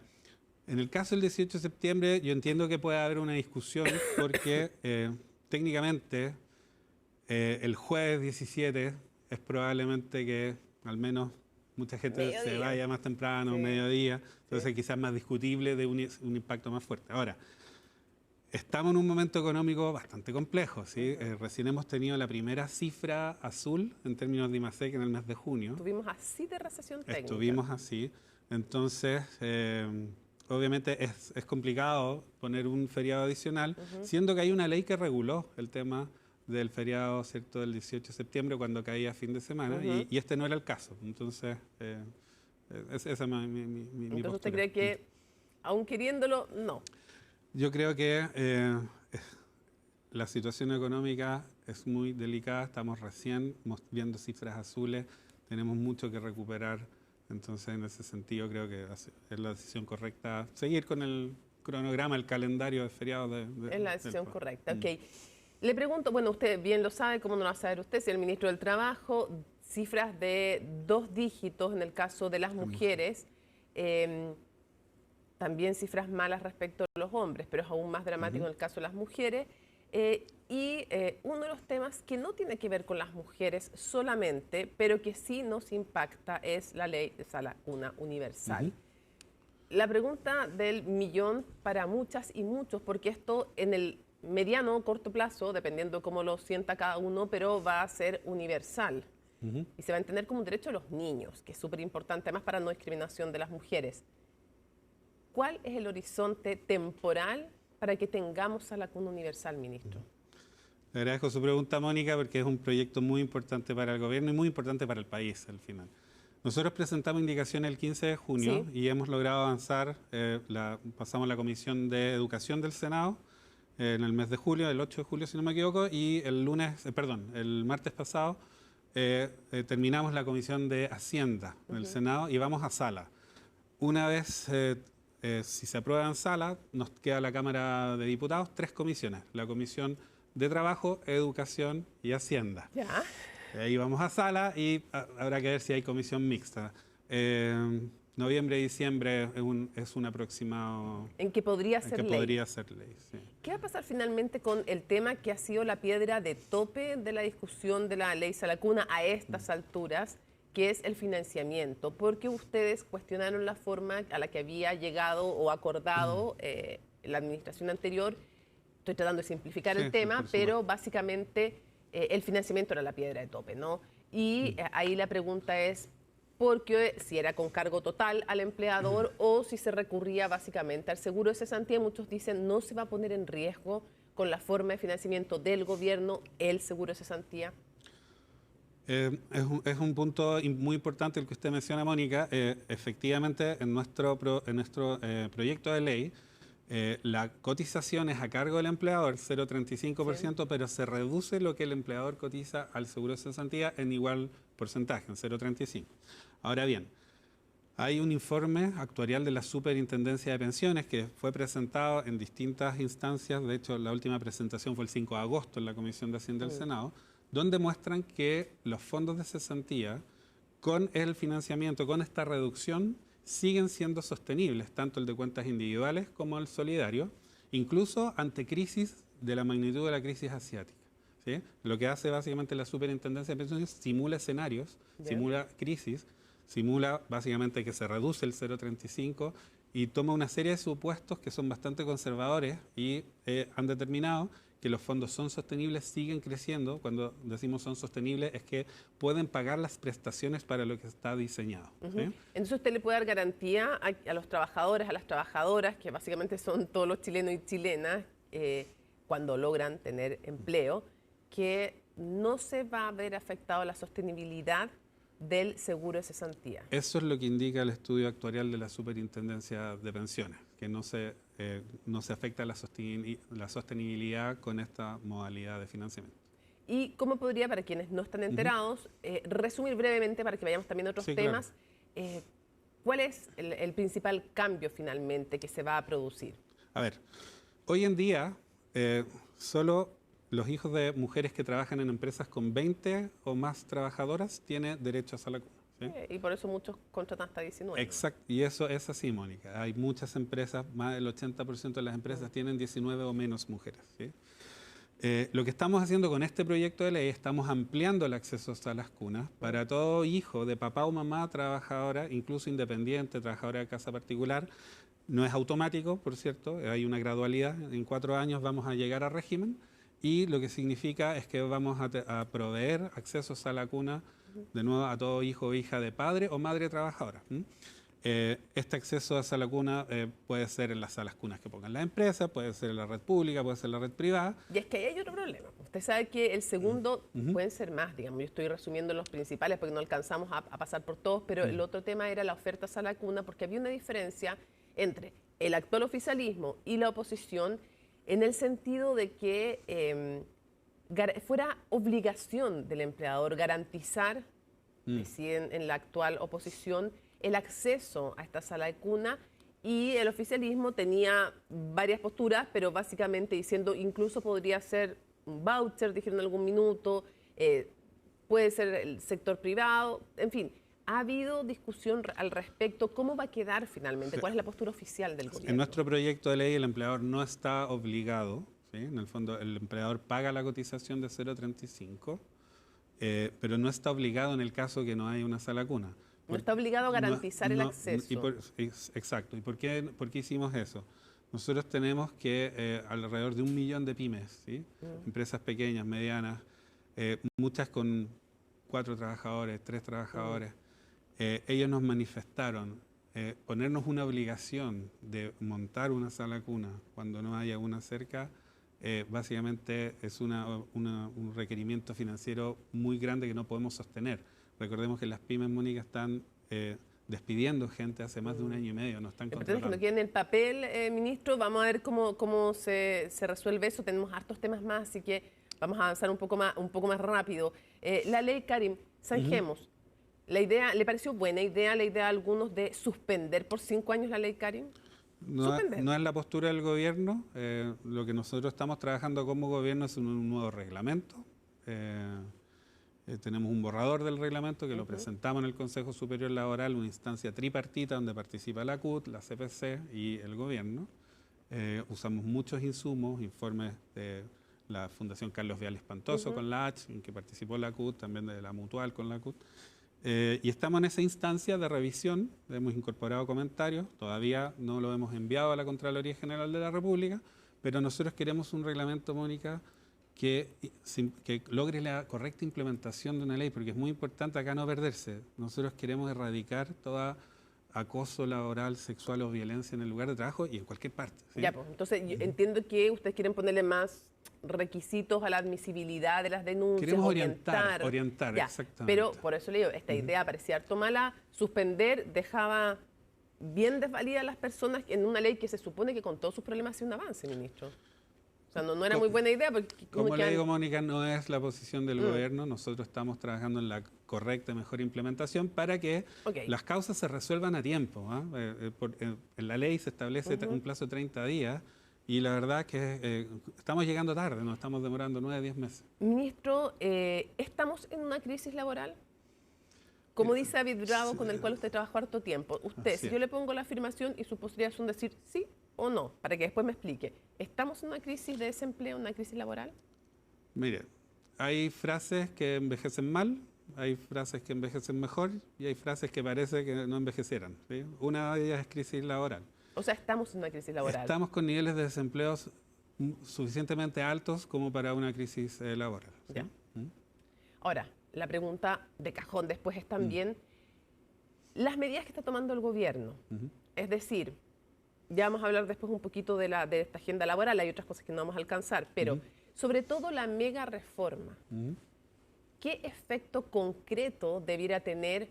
en el caso del 18 de septiembre yo entiendo que puede haber una discusión porque técnicamente el jueves 17 es probablemente que al menos mucha gente se vaya más temprano, mediodía, entonces quizás más discutible de un impacto más fuerte. Ahora, estamos en un momento económico bastante complejo, ¿sí? Recién hemos tenido la primera cifra azul en términos de IMASEC en el mes de junio. Estuvimos así de recesión técnica. Estuvimos así. Entonces, obviamente es complicado poner un feriado adicional, siendo que hay una ley que reguló el tema del feriado, ¿cierto?, del 18 de septiembre cuando caía fin de semana, y este no era el caso. Entonces, esa es mi Entonces, postura. ¿usted cree que, aún queriéndolo, no? Yo creo que la situación económica es muy delicada, estamos recién viendo cifras azules, tenemos mucho que recuperar, entonces en ese sentido creo que es la decisión correcta seguir con el cronograma, el calendario de feriados. Es la decisión correcta, ok. Le pregunto, bueno, usted bien lo sabe, ¿cómo no lo va a saber usted? Si el ministro del Trabajo, cifras de 2 dígitos en el caso de las mujeres, también cifras malas respecto a los hombres, pero es aún más dramático en el caso de las mujeres. Uno de los temas que no tiene que ver con las mujeres solamente, pero que sí nos impacta, es la ley de sala cuna universal. La pregunta del millón para muchas y muchos, porque esto en el mediano o corto plazo, dependiendo cómo lo sienta cada uno, pero va a ser universal. Y se va a entender como un derecho de los niños, que es súper importante, además para no discriminación de las mujeres. ¿Cuál es el horizonte temporal para que tengamos sala cuna universal, ministro? Le agradezco su pregunta, Mónica, porque es un proyecto muy importante para el gobierno y muy importante para el país al final. Nosotros presentamos indicaciones el 15 de junio y hemos logrado avanzar, pasamos la Comisión de Educación del Senado en el mes de julio, el 8 de julio si no me equivoco, y el martes pasado terminamos la Comisión de Hacienda del Senado y vamos a sala. Una vez, si se aprueba en sala, nos queda la Cámara de Diputados 3 comisiones, la Comisión de Trabajo, Educación y Hacienda. Ya. Ahí vamos a sala y habrá que ver si hay comisión mixta. Noviembre y diciembre es un aproximado... En que podría ser ley. Podría ser ley, sí. ¿Qué va a pasar finalmente con el tema que ha sido la piedra de tope de la discusión de la ley sala cuna a estas alturas, que es el financiamiento? Porque ustedes cuestionaron la forma a la que había llegado o acordado la administración anterior. Estoy tratando de simplificar el tema, pero básicamente el financiamiento era la piedra de tope, ¿no? Y ahí la pregunta es, porque si era con cargo total al empleador o si se recurría básicamente al seguro de cesantía. Muchos dicen no se va a poner en riesgo con la forma de financiamiento del gobierno el seguro de cesantía. Es un punto muy importante el que usted menciona, Mónica. Efectivamente, en nuestro proyecto de ley, la cotización es a cargo del empleador, 0,35%, pero se reduce lo que el empleador cotiza al seguro de cesantía en igual porcentaje, en 0,35%. Ahora bien, hay un informe actuarial de la Superintendencia de Pensiones que fue presentado en distintas instancias. De hecho, la última presentación fue el 5 de agosto en la Comisión de Hacienda del Senado, donde muestran que los fondos de cesantía, con el financiamiento, con esta reducción, siguen siendo sostenibles, tanto el de cuentas individuales como el solidario, incluso ante crisis de la magnitud de la crisis asiática. ¿Sí? Lo que hace básicamente la Superintendencia de Pensiones simula escenarios, simula crisis, simula básicamente que se reduce el 0,35 y toma una serie de supuestos que son bastante conservadores y han determinado que los fondos son sostenibles, siguen creciendo. Cuando decimos son sostenibles es que pueden pagar las prestaciones para lo que está diseñado. ¿Sí? Entonces usted le puede dar garantía a los trabajadores, a las trabajadoras, que básicamente son todos los chilenos y chilenas, cuando logran tener empleo, que no se va a ver afectado la sostenibilidad del seguro de cesantía. Eso es lo que indica el estudio actuarial de la Superintendencia de Pensiones, que no se afecta la sostenibilidad con esta modalidad de financiamiento. ¿Y cómo podría, para quienes no están enterados, resumir brevemente para que vayamos también a otros temas, cuál es el principal cambio finalmente que se va a producir? A ver, hoy en día solo los hijos de mujeres que trabajan en empresas con 20 o más trabajadoras tienen derecho a sala cuna. ¿Sí? Y por eso muchos contratan hasta 19. Exacto, y eso es así, Mónica. Hay muchas empresas, más del 80% de las empresas tienen 19 o menos mujeres. ¿Sí? Lo que estamos haciendo con este proyecto de ley, estamos ampliando el acceso a salas cunas para todo hijo de papá o mamá trabajadora, incluso independiente, trabajadora de casa particular. No es automático, por cierto, hay una gradualidad. En 4 años vamos a llegar a régimen. Y lo que significa es que vamos a proveer acceso a sala cuna de nuevo a todo hijo o hija de padre o madre trabajadora. Este acceso a sala cuna puede ser en las salas cunas que pongan las empresas, puede ser en la red pública, puede ser en la red privada. Y es que ahí hay otro problema. Usted sabe que el segundo pueden ser más, digamos. Yo estoy resumiendo los principales porque no alcanzamos a pasar por todos, pero el otro tema era la oferta a sala cuna, porque había una diferencia entre el actual oficialismo y la oposición, en el sentido de que fuera obligación del empleador garantizar, deciden en la actual oposición, el acceso a esta sala de cuna, y el oficialismo tenía varias posturas, pero básicamente diciendo incluso podría ser voucher, dijeron en algún minuto, puede ser el sector privado, en fin. ¿Ha habido discusión al respecto? ¿Cómo va a quedar finalmente? ¿Cuál es la postura oficial del gobierno? En nuestro proyecto de ley el empleador no está obligado, ¿sí? En el fondo el empleador paga la cotización de 0,35, pero no está obligado en el caso que no haya una sala cuna. No está obligado a garantizar el acceso. Exacto. ¿Y por qué hicimos eso? Nosotros tenemos que alrededor de 1 millón de pymes, ¿sí? Empresas pequeñas, medianas, muchas con 4 trabajadores, 3 trabajadores. Ellos nos manifestaron ponernos una obligación de montar una sala cuna cuando no haya una cerca, básicamente es un requerimiento financiero muy grande que no podemos sostener. Recordemos que las pymes, Mónica, están despidiendo gente hace más de 1 año y medio, no están controlando. Que no quede en el papel, ministro, vamos a ver cómo se resuelve eso. Tenemos hartos temas más, así que vamos a avanzar un poco más rápido. La ley, Karim, zanjemos. ¿La idea, le pareció buena idea la idea a algunos de suspender por 5 años la ley, Karim? No es la postura del gobierno. Lo que nosotros estamos trabajando como gobierno es un nuevo reglamento. Tenemos un borrador del reglamento que lo presentamos en el Consejo Superior Laboral, una instancia tripartita donde participa la CUT, la CPC y el gobierno. Usamos muchos insumos, informes de la Fundación Carlos Vial Espantoso con la H, en que participó la CUT, también de la Mutual con la CUT. Y estamos en esa instancia de revisión, hemos incorporado comentarios, todavía no lo hemos enviado a la Contraloría General de la República, pero nosotros queremos un reglamento, Mónica, que logre la correcta implementación de una ley, porque es muy importante acá no perderse. Nosotros queremos erradicar toda acoso laboral, sexual o violencia en el lugar de trabajo y en cualquier parte, ¿sí? Ya, pues, entonces yo entiendo que ustedes quieren ponerle más requisitos a la admisibilidad de las denuncias. Queremos orientar, ya, exactamente. Pero por eso le digo, esta idea parecía harto mala. Suspender dejaba bien desvalida a las personas en una ley que se supone que con todos sus problemas hace un avance, ministro. O sea, no era muy buena idea. Porque como le digo, Mónica, no es la posición del gobierno. Nosotros estamos trabajando en la correcta y mejor implementación para que las causas se resuelvan a tiempo. En la ley se establece un plazo de 30 días y la verdad es que estamos llegando tarde, nos estamos demorando 9, 10 meses. Ministro, ¿estamos en una crisis laboral? Como dice David Bravo, con el cual usted trabajó harto tiempo. Usted, si yo le pongo la afirmación y su posibilidad son decir sí o no, para que después me explique. ¿Estamos en una crisis de desempleo, una crisis laboral? Mire, hay frases que envejecen mal, hay frases que envejecen mejor y hay frases que parece que no envejecieran, ¿sí? Una de ellas es crisis laboral. O sea, estamos en una crisis laboral. Estamos con niveles de desempleo suficientemente altos como para una crisis laboral, ¿sí? Ahora, la pregunta de cajón después es también las medidas que está tomando el gobierno. Es decir, ya vamos a hablar después un poquito de esta agenda laboral, hay otras cosas que no vamos a alcanzar, pero sobre todo la mega reforma. ¿Qué efecto concreto debiera tener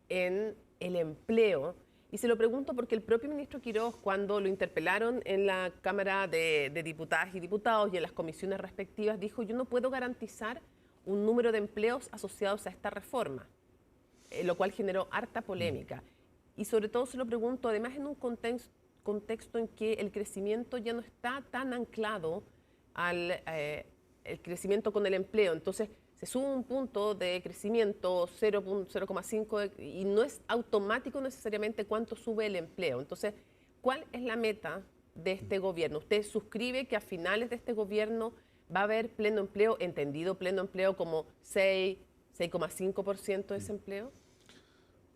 en el empleo? Y se lo pregunto porque el propio ministro Quirós, cuando lo interpelaron en la Cámara de Diputadas y Diputados y en las comisiones respectivas, dijo: yo no puedo garantizar un número de empleos asociados a esta reforma, lo cual generó harta polémica. Y sobre todo se lo pregunto, además, en un contexto en que el crecimiento ya no está tan anclado al el crecimiento con el empleo. Entonces, se sube un punto de crecimiento 0,5 y no es automático necesariamente cuánto sube el empleo. Entonces, ¿cuál es la meta de este gobierno? ¿Usted suscribe que a finales de este gobierno va a haber pleno empleo, entendido pleno empleo como 6,5% de desempleo?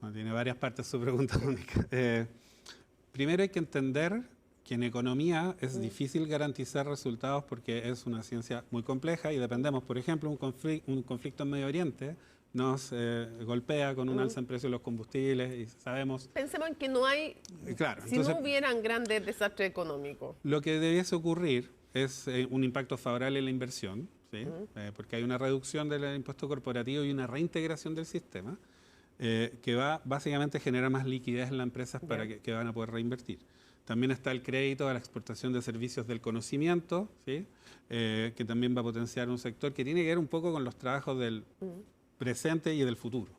Bueno, tiene varias partes su pregunta, Mónica. Primero hay que entender que en economía es difícil garantizar resultados porque es una ciencia muy compleja y dependemos, por ejemplo, un conflicto en Medio Oriente nos golpea con un alza en precio de los combustibles y sabemos... Pensemos en que no hay... Claro, si entonces, no hubieran grandes desastres económicos. Lo que debiese ocurrir es un impacto favorable en la inversión, ¿sí? Porque hay una reducción del impuesto corporativo y una reintegración del sistema que va básicamente a generar más liquidez en las empresas para que van a poder reinvertir. También está el crédito a la exportación de servicios del conocimiento, ¿sí? Que también va a potenciar un sector que tiene que ver un poco con los trabajos del presente y del futuro.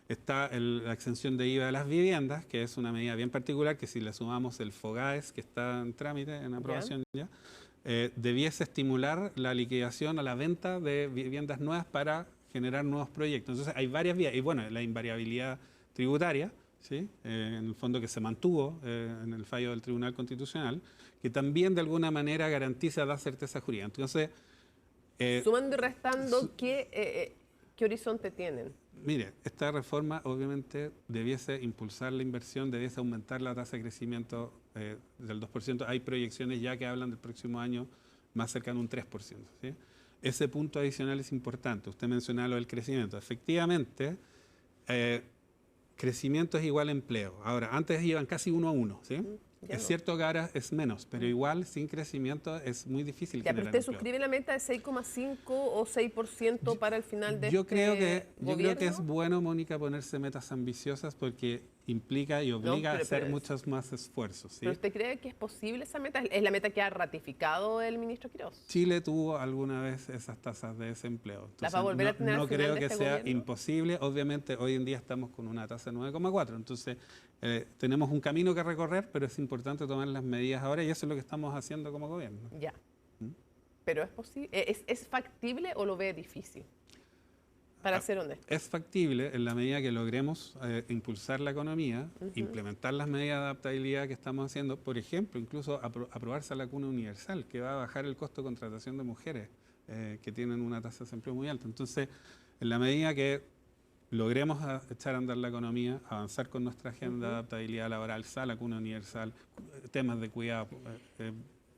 Está la exención de IVA de las viviendas, que es una medida bien particular, que si le sumamos el FOGAES, que está en trámite, en aprobación ya, debiese estimular la liquidación a la venta de viviendas nuevas para generar nuevos proyectos. Entonces hay varias vías. Y bueno, la invariabilidad tributaria, ¿sí? En el fondo que se mantuvo en el fallo del Tribunal Constitucional, que también de alguna manera garantiza, da certeza jurídica. Entonces, sumando y restando, ¿qué horizonte tienen? Mire, esta reforma obviamente debiese impulsar la inversión, debiese aumentar la tasa de crecimiento del 2%. Hay proyecciones ya que hablan del próximo año más cercano a un 3%. ¿Sí? Ese punto adicional es importante. Usted mencionaba lo del crecimiento. Efectivamente, crecimiento es igual a empleo. Ahora, antes iban casi 1 a 1, ¿sí? Es cierto que ahora es menos, pero igual sin crecimiento es muy difícil ya, generar pero ¿usted empleo. suscribe la meta de 6,5 o 6% para el final de Yo creo que es bueno, Mónica, ponerse metas ambiciosas porque implica y obliga a hacer muchos más esfuerzos. ¿sí? ¿Pero usted cree que es posible esa meta? ¿Es la meta que ha ratificado el ministro Quirós? Chile tuvo alguna vez esas tasas de desempleo. Entonces, ¿La va a volver a tener no al final creo de que este sea gobierno? imposible. Obviamente, hoy en día estamos con una tasa de 9,4. Entonces, tenemos un camino que recorrer, pero es importante tomar las medidas ahora y eso es lo que estamos haciendo como gobierno. Ya. ¿Pero es posible? ¿Es factible o lo ve difícil? Para ser honesto. Es factible en la medida que logremos impulsar la economía, implementar las medidas de adaptabilidad que estamos haciendo, por ejemplo, incluso aprobarse la cuna universal, que va a bajar el costo de contratación de mujeres que tienen una tasa de desempleo muy alta. Entonces, en la medida que logremos echar a andar la economía, avanzar con nuestra agenda de adaptabilidad laboral, la cuna universal, temas de cuidado,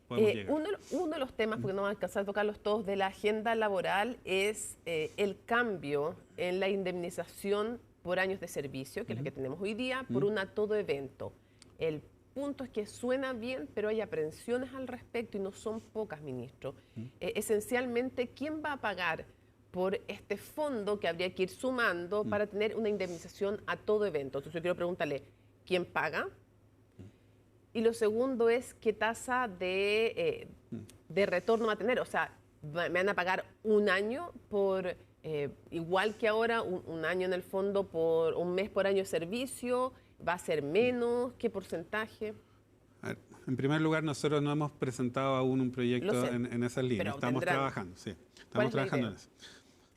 podemos llegar. Uno de los temas, porque no vamos a alcanzar a tocarlos todos, de la agenda laboral es el cambio en la indemnización por años de servicio, que es la que tenemos hoy día, por un todo evento. El punto es que suena bien, pero hay aprensiones al respecto y no son pocas, ministro. Esencialmente, ¿quién va a pagar por este fondo que habría que ir sumando para tener una indemnización a todo evento? Entonces yo quiero preguntarle, ¿quién paga? Y lo segundo es, ¿qué tasa de retorno va a tener? O sea, ¿me van a pagar un año por, igual que ahora, un año en el fondo, por un mes por año de servicio? ¿Va a ser menos? ¿Qué porcentaje? En primer lugar, nosotros no hemos presentado aún un proyecto en esas líneas. Estamos trabajando, sí. Estamos trabajando en eso.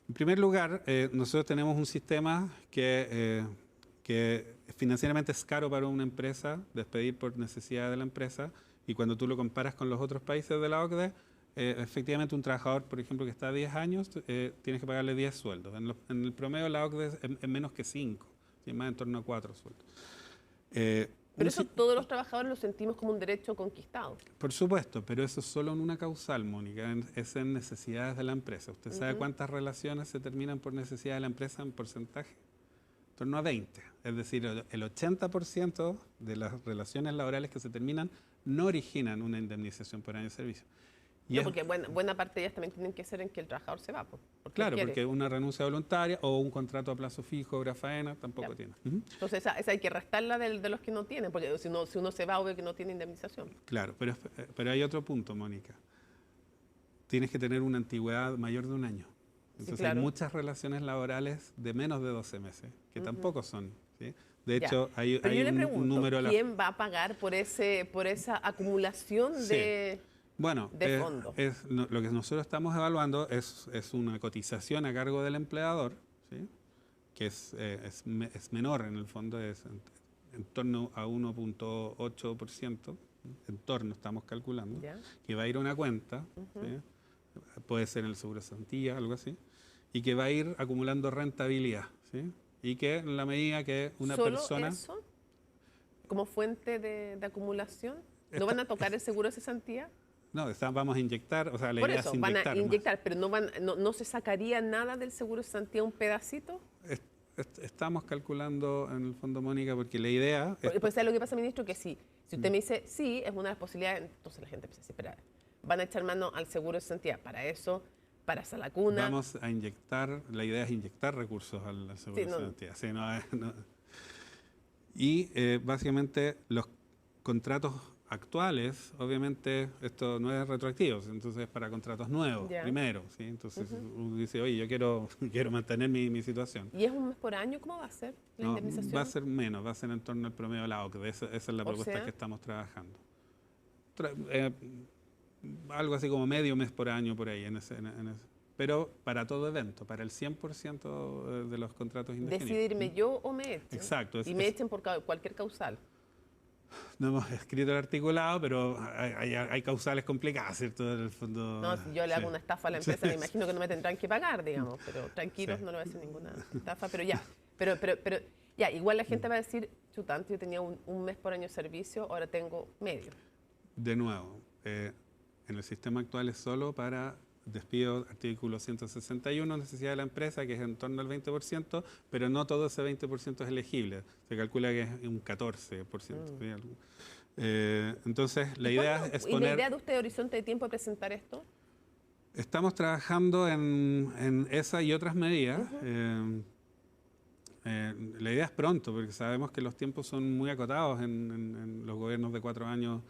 En primer lugar, nosotros tenemos un sistema que financieramente es caro para una empresa, despedir por necesidad de la empresa, y cuando tú lo comparas con los otros países de la OCDE, efectivamente un trabajador, por ejemplo, que está 10 años, tienes que pagarle 10 sueldos. En el promedio de la OCDE es menos que 5, ¿sí? Más en torno a 4 sueldos. Pero eso todos los trabajadores lo sentimos como un derecho conquistado. Por supuesto, pero eso es solo en una causal, Mónica, es en necesidades de la empresa. ¿Usted sabe cuántas relaciones se terminan por necesidad de la empresa en porcentaje? En torno a 20. Es decir, el 80% de las relaciones laborales que se terminan no originan una indemnización por año de servicio. No, porque buena parte de ellas también tienen que ser en que el trabajador se va. Claro, porque una renuncia voluntaria o un contrato a plazo fijo, obra faena, tampoco tiene. Entonces esa hay que restarla de los que no tienen, porque si uno se va, obvio que no tiene indemnización. Claro, pero hay otro punto, Mónica. Tienes que tener una antigüedad mayor de un año. Entonces sí, claro, hay muchas relaciones laborales de menos de 12 meses, que tampoco son. ¿Sí? De hecho, hay un número... ¿Quién va a pagar por esa acumulación de... Bueno, lo que nosotros estamos evaluando es una cotización a cargo del empleador, ¿sí? Que es menor en el fondo, es en torno a 1.8%, en torno estamos calculando, que va a ir a una cuenta, ¿sí? Puede ser en el seguro de cesantía, algo así, y que va a ir acumulando rentabilidad, ¿sí? Y que en la medida que una persona... ¿Solo eso? ¿Como fuente de acumulación? ¿No van a tocar el seguro de cesantía? No, vamos a inyectar, o sea, la Por idea eso, es inyectar. Van a inyectar, más. Pero no se sacaría nada del seguro de cesantía, un pedacito. Estamos calculando en el fondo, Mónica, porque la idea... Pues ¿sabe lo que pasa, ministro? Que sí. Si usted me dice sí, es una de las posibilidades, entonces la gente empieza a decir, espera, van a echar mano al seguro de cesantía para eso, para Salacuna. Vamos a inyectar, la idea es inyectar recursos al seguro de cesantía. Sí, Y básicamente los contratos actuales, obviamente esto no es retroactivo, entonces es para contratos nuevos, primero, ¿sí? Entonces uno dice, oye, yo quiero mantener mi situación. ¿Y es un mes por año? ¿Cómo va a ser la indemnización? Va a ser menos, va a ser en torno al promedio de la OCDE, esa es la propuesta que estamos trabajando. algo así como medio mes por año por ahí. Pero para todo evento, para el 100% de los contratos indefinidos. Decidirme yo o me echen. Exacto. Y me echen por cualquier causal. No hemos escrito el articulado, pero hay causales complicadas, ¿cierto? En el fondo, no, si yo le hago una estafa a la empresa, me imagino que no me tendrán que pagar, digamos, pero tranquilos, no le voy a hacer ninguna estafa, pero ya. Pero ya, igual la gente va a decir, chuta, antes yo tenía un mes por año de servicio, ahora tengo medio. De nuevo, en el sistema actual es solo para despido, artículo 161, necesidad de la empresa, que es en torno al 20%, pero no todo ese 20% es elegible. Se calcula que es un 14%. Entonces, la idea es poner... ¿Y la idea de usted, horizonte de tiempo, de presentar esto? Estamos trabajando en esa y otras medidas. La idea es pronto, porque sabemos que los tiempos son muy acotados en los gobiernos de 4 años.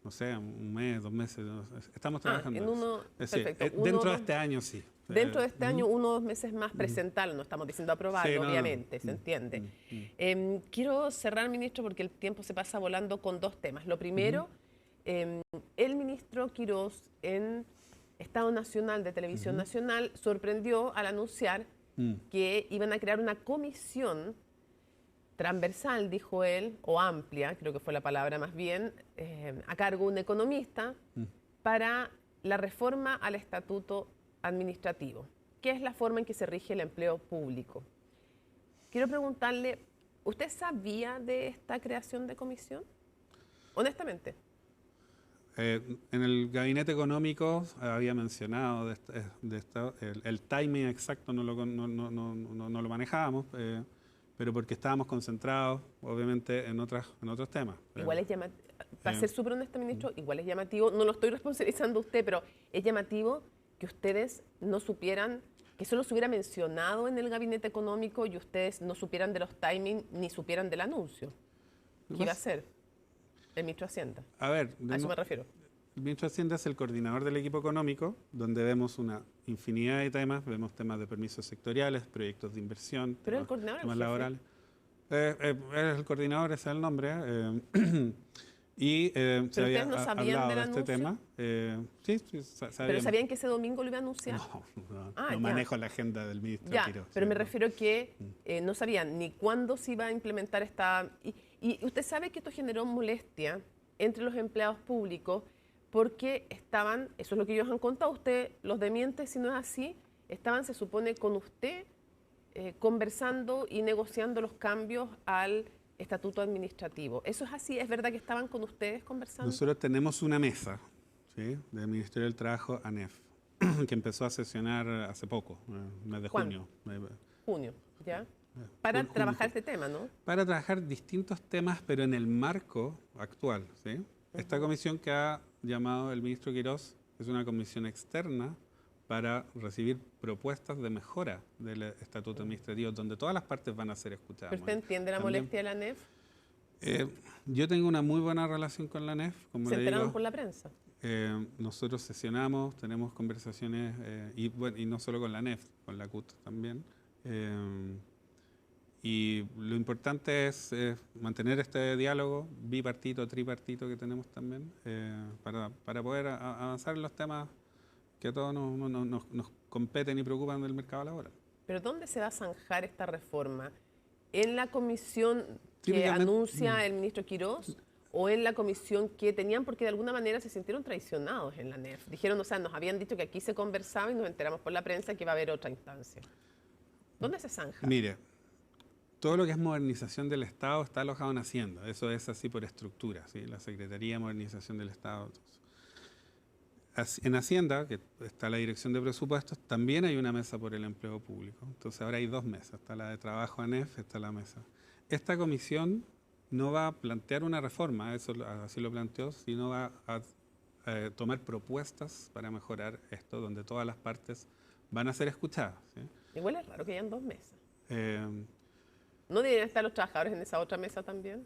No sé, un mes, 2 meses. Estamos trabajando. Perfecto. Dentro de este año, sí. Dentro de este año, 1 o 2 meses más presentarlo. No estamos diciendo aprobarlo, sí, obviamente, se entiende. Quiero cerrar, ministro, porque el tiempo se pasa volando con 2 temas. Lo primero, el ministro Quirós en Estado Nacional de Televisión Nacional sorprendió al anunciar que iban a crear una comisión transversal, dijo él, o amplia, creo que fue la palabra más bien, a cargo de un economista para la reforma al estatuto administrativo, que es la forma en que se rige el empleo público. Quiero preguntarle, ¿usted sabía de esta creación de comisión? Honestamente. En el gabinete económico había mencionado el timing exacto, no lo manejábamos, pero porque estábamos concentrados, obviamente, en otros temas. Igual es llamativo, para ser súper honesta, ministro, igual es llamativo, no lo estoy responsabilizando a usted, pero es llamativo que ustedes no supieran, que solo se hubiera mencionado en el gabinete económico y ustedes no supieran de los timings ni supieran del anuncio. ¿Qué iba a hacer el ministro de Hacienda? A ver, a eso me refiero. El ministro de Hacienda es el coordinador del equipo económico, donde vemos una infinidad de temas, vemos temas de permisos sectoriales, proyectos de inversión, pero el coordinador temas laborales. El coordinador, ese es el nombre. Y ¿Pero ustedes no sabían del anuncio? Este tema. Sí, sabíamos. ¿Pero sabían que ese domingo lo iba a anunciar? No manejo la agenda del ministro Quirós. Pero me refiero que no sabían ni cuándo se iba a implementar esta... Y usted sabe que esto generó molestia entre los empleados públicos porque estaban, eso es lo que ellos han contado, usted los desmiente si no es así, estaban, se supone, con usted conversando y negociando los cambios al estatuto administrativo. ¿Eso es así? ¿Es verdad que estaban con ustedes conversando? Nosotros tenemos una mesa, ¿sí?, del Ministerio del Trabajo, ANEF, que empezó a sesionar hace poco, mes de junio. Junio, ¿ya? Para trabajar este tema, ¿no? Para trabajar distintos temas, pero en el marco actual, ¿sí? Esta comisión que ha llamado el ministro Quirós es una comisión externa para recibir propuestas de mejora del estatuto administrativo, donde todas las partes van a ser escuchadas. ¿Pero usted entiende la molestia de la ANEF? Yo tengo una muy buena relación con la ANEF. Como ¿Se enteraron por la prensa? Nosotros sesionamos, tenemos conversaciones, y no solo con la ANEF, con la CUT también. Y lo importante es mantener este diálogo bipartito, tripartito que tenemos también, para poder avanzar en los temas que a todos nos competen y preocupan del mercado laboral. ¿Pero dónde se va a zanjar esta reforma? ¿En la comisión que anuncia el ministro Quirós o en la comisión que tenían? Porque de alguna manera se sintieron traicionados en la ANEF. Dijeron, o sea, nos habían dicho que aquí se conversaba y nos enteramos por la prensa que iba a haber otra instancia. ¿Dónde se zanja? Mire, todo lo que es modernización del Estado está alojado en Hacienda. Eso es así por estructura, ¿sí? La Secretaría de Modernización del Estado. En Hacienda, que está la Dirección de Presupuestos, también hay una mesa por el empleo público. Entonces ahora hay 2 mesas. Está la de Trabajo ANEF, está la mesa. Esta comisión no va a plantear una reforma, eso así lo planteó, sino va a tomar propuestas para mejorar esto, donde todas las partes van a ser escuchadas, ¿sí? Igual es raro que hayan 2 mesas. ¿No deberían estar los trabajadores en esa otra mesa también?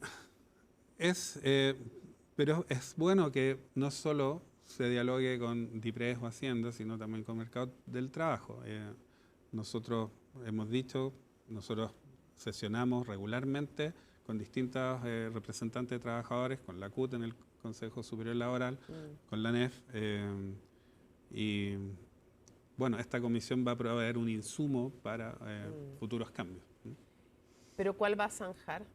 Pero es bueno que no solo se dialogue con DIPRES o Hacienda, sino también con Mercado del Trabajo. Nosotros hemos dicho, nosotros sesionamos regularmente con distintos representantes de trabajadores, con la CUT en el Consejo Superior Laboral, con la ANEF, y bueno, esta comisión va a proveer un insumo para futuros cambios. ¿Pero cuál va a zanjar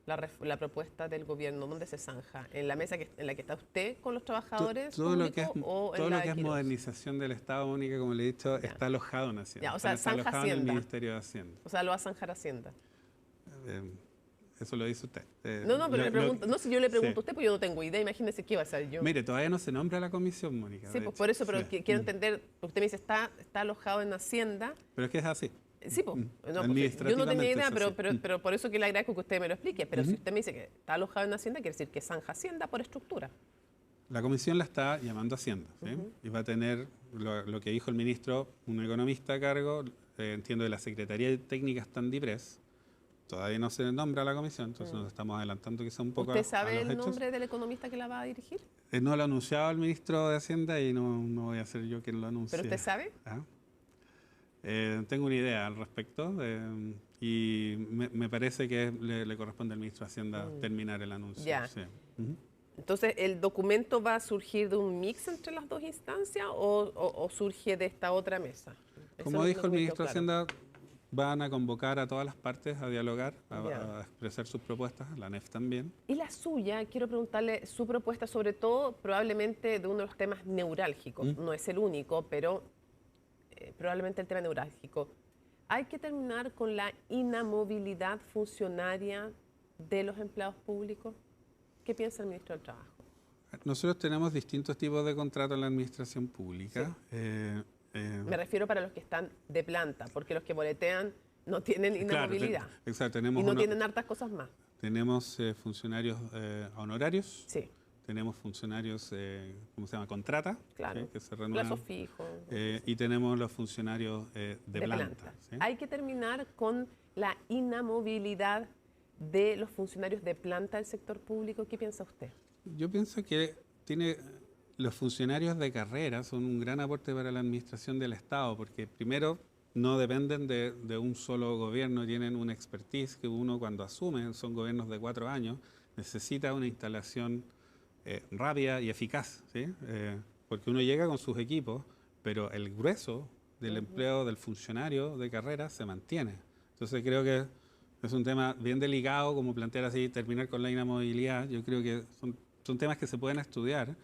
la propuesta del gobierno? ¿Dónde se zanja? ¿En la mesa en la que está usted con los trabajadores todo lo que es, o todo en lo la que de es Quirós? modernización del Estado, Mónica, como le he dicho, está alojado en Hacienda. Ya, o sea, está zanja alojado en el Hacienda. Ministerio de Hacienda. O sea, lo va a zanjar Hacienda. Eso lo dice usted. No, pero le pregunto, no, si yo le pregunto a usted, pues yo no tengo idea, imagínese qué iba a hacer yo. Mire, todavía no se nombra la comisión, Mónica. Sí, pues por eso, pero quiero entender, porque usted me dice, está alojado en Hacienda. Pero es que es así. Sí, pues, no, pues yo no tenía idea, pero por eso que le agradezco que usted me lo explique. Pero si usted me dice que está alojado en Hacienda, quiere decir que zanja Hacienda por estructura. La comisión la está llamando Hacienda, ¿sí? Y va a tener, lo que dijo el ministro, un economista a cargo, entiendo de la Secretaría Técnica están DIPRES. Todavía no se nombra la comisión, entonces nos estamos adelantando quizá un poco ¿Usted sabe a los el hechos. nombre del economista que la va a dirigir? No lo ha anunciado el ministro de Hacienda y no voy a ser yo quien lo anuncie. ¿Pero usted sabe? Tengo una idea al respecto y me parece que le corresponde al ministro de Hacienda terminar el anuncio. Ya. Sí. Entonces, ¿el documento va a surgir de un mix entre las dos instancias o surge de esta otra mesa? Como dijo el ministro de Hacienda, van a convocar a todas las partes a dialogar, a expresar sus propuestas, la ANEF también. Y la suya, quiero preguntarle su propuesta, sobre todo probablemente de uno de los temas neurálgicos. No es el único, pero probablemente el tema neurálgico. Hay que terminar con la inamovilidad funcionaria de los empleados públicos. ¿Qué piensa el ministro del Trabajo? Nosotros tenemos distintos tipos de contratos en la administración pública. Sí. Me refiero para los que están de planta, porque los que boletean no tienen inamovilidad. Claro, exacto, tenemos y no tienen hartas cosas más. Tenemos funcionarios honorarios. Sí. Tenemos funcionarios, ¿cómo se llama? Contrata, claro. ¿sí? Que se renuevan. Plazo fijo. Y tenemos los funcionarios de planta. ¿Sí? Hay que terminar con la inamovilidad de los funcionarios de planta del sector público. ¿Qué piensa usted? Yo pienso que los funcionarios de carrera son un gran aporte para la administración del Estado, porque primero no dependen de un solo gobierno, tienen una expertise que uno cuando asume, son gobiernos de 4 años, necesita una instalación rápida y eficaz, ¿sí? Porque uno llega con sus equipos, pero el grueso del empleo del funcionario de carrera se mantiene. Entonces creo que es un tema bien delicado, como plantear así, terminar con la inamovilidad. Yo creo que son temas que se pueden estudiar.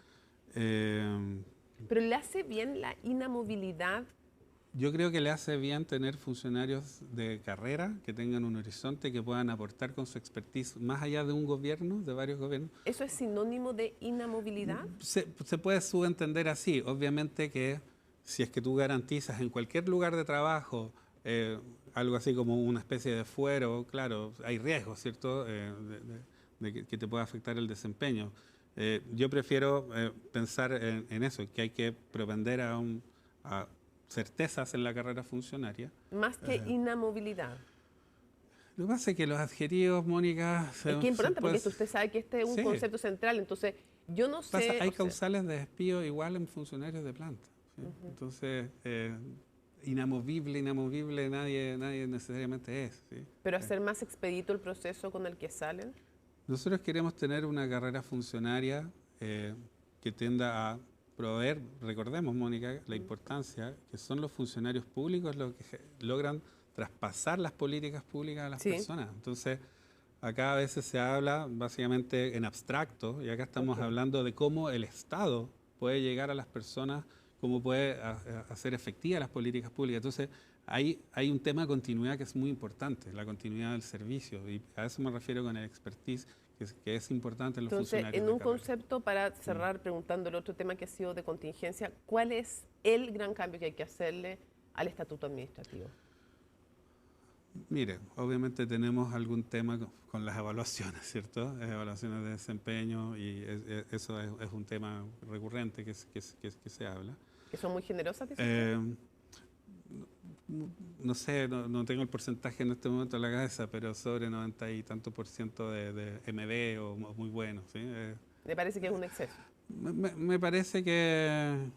¿Pero le hace bien la inamovilidad? Yo creo que le hace bien tener funcionarios de carrera que tengan un horizonte, que puedan aportar con su expertise más allá de un gobierno, de varios gobiernos. ¿Eso es sinónimo de inamovilidad? Se puede subentender así. Obviamente que si es que tú garantizas en cualquier lugar de trabajo algo así como una especie de fuero, claro, hay riesgos, ¿cierto?, de que te pueda afectar el desempeño. Yo prefiero pensar en eso, que hay que propender a certezas en la carrera funcionaria. Más que inamovilidad. Lo que pasa es que los adjetivos, Mónica... Es que es importante porque usted sabe que este es un concepto central, entonces yo no sé... Hay causales de despido igual en funcionarios de planta, ¿sí? Entonces, inamovible, nadie necesariamente es, ¿sí? Pero hacer más expedito el proceso con el que salen. Nosotros queremos tener una carrera funcionaria que tienda a proveer, recordemos, Mónica, la importancia que son los funcionarios públicos los que logran traspasar las políticas públicas a las personas. Entonces, acá a veces se habla básicamente en abstracto, y acá estamos hablando de cómo el Estado puede llegar a las personas, cómo puede hacer efectivas las políticas públicas. Entonces, hay un tema de continuidad que es muy importante, la continuidad del servicio, y a eso me refiero con el expertise, que es importante en los funcionarios. Entonces, en un concepto, para cerrar preguntando el otro tema que ha sido de contingencia, ¿cuál es el gran cambio que hay que hacerle al estatuto administrativo? Mire, obviamente tenemos algún tema con las evaluaciones, ¿cierto? Evaluaciones de desempeño, y eso es un tema recurrente que se habla. ¿Que son muy generosas? No sé, no tengo el porcentaje en este momento en la cabeza, pero sobre 90 y tanto % de MB o muy bueno, ¿sí? ¿Le parece que es un exceso? Me parece que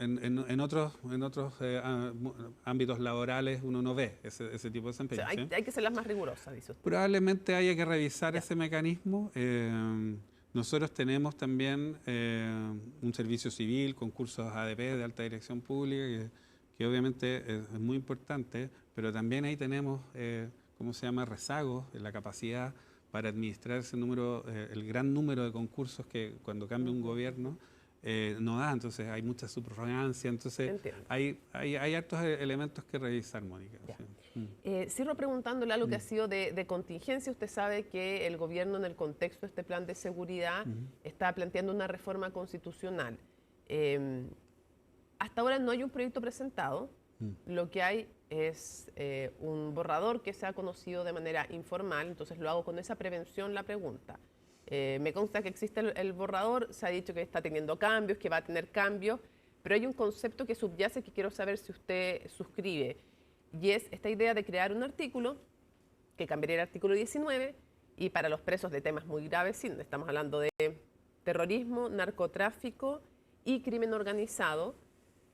en otros ámbitos laborales uno no ve ese tipo de desempeño. O sea, hay que ser las más rigurosas, dice usted. Probablemente haya que revisar ese mecanismo. Nosotros tenemos también un servicio civil, concursos ADP de alta dirección pública, que obviamente es muy importante, pero también ahí tenemos, rezagos en la capacidad para administrar ese número, el gran número de concursos que cuando cambia un gobierno no da. Entonces hay mucha subrogancia, entonces hay hartos elementos que revisar, Mónica. Sí. Cierro preguntándole algo que ha sido de contingencia. Usted sabe que el gobierno, en el contexto de este plan de seguridad, está planteando una reforma constitucional. Hasta ahora no hay un proyecto presentado. Lo que hay es un borrador que se ha conocido de manera informal, entonces lo hago con esa prevención la pregunta. Me consta que existe el borrador, se ha dicho que está teniendo cambios, que va a tener cambios, pero hay un concepto que subyace que quiero saber si usted suscribe, y es esta idea de crear un artículo que cambiaría el artículo 19 y para los presos de temas muy graves, sí, estamos hablando de terrorismo, narcotráfico y crimen organizado,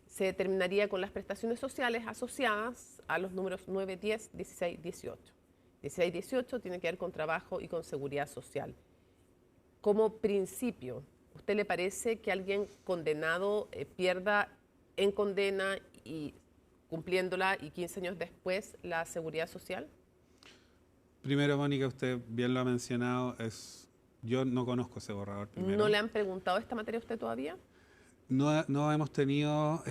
se determinaría con las prestaciones sociales asociadas a los números 9, 10, 16, 18. 16, 18 tiene que ver con trabajo y con seguridad social. Como principio, ¿usted le parece que alguien condenado pierda en condena y cumpliéndola y 15 años después la seguridad social? Primero, Mónica, usted bien lo ha mencionado, yo no conozco ese borrador. Primero. ¿No le han preguntado esta materia a usted todavía? No hemos tenido,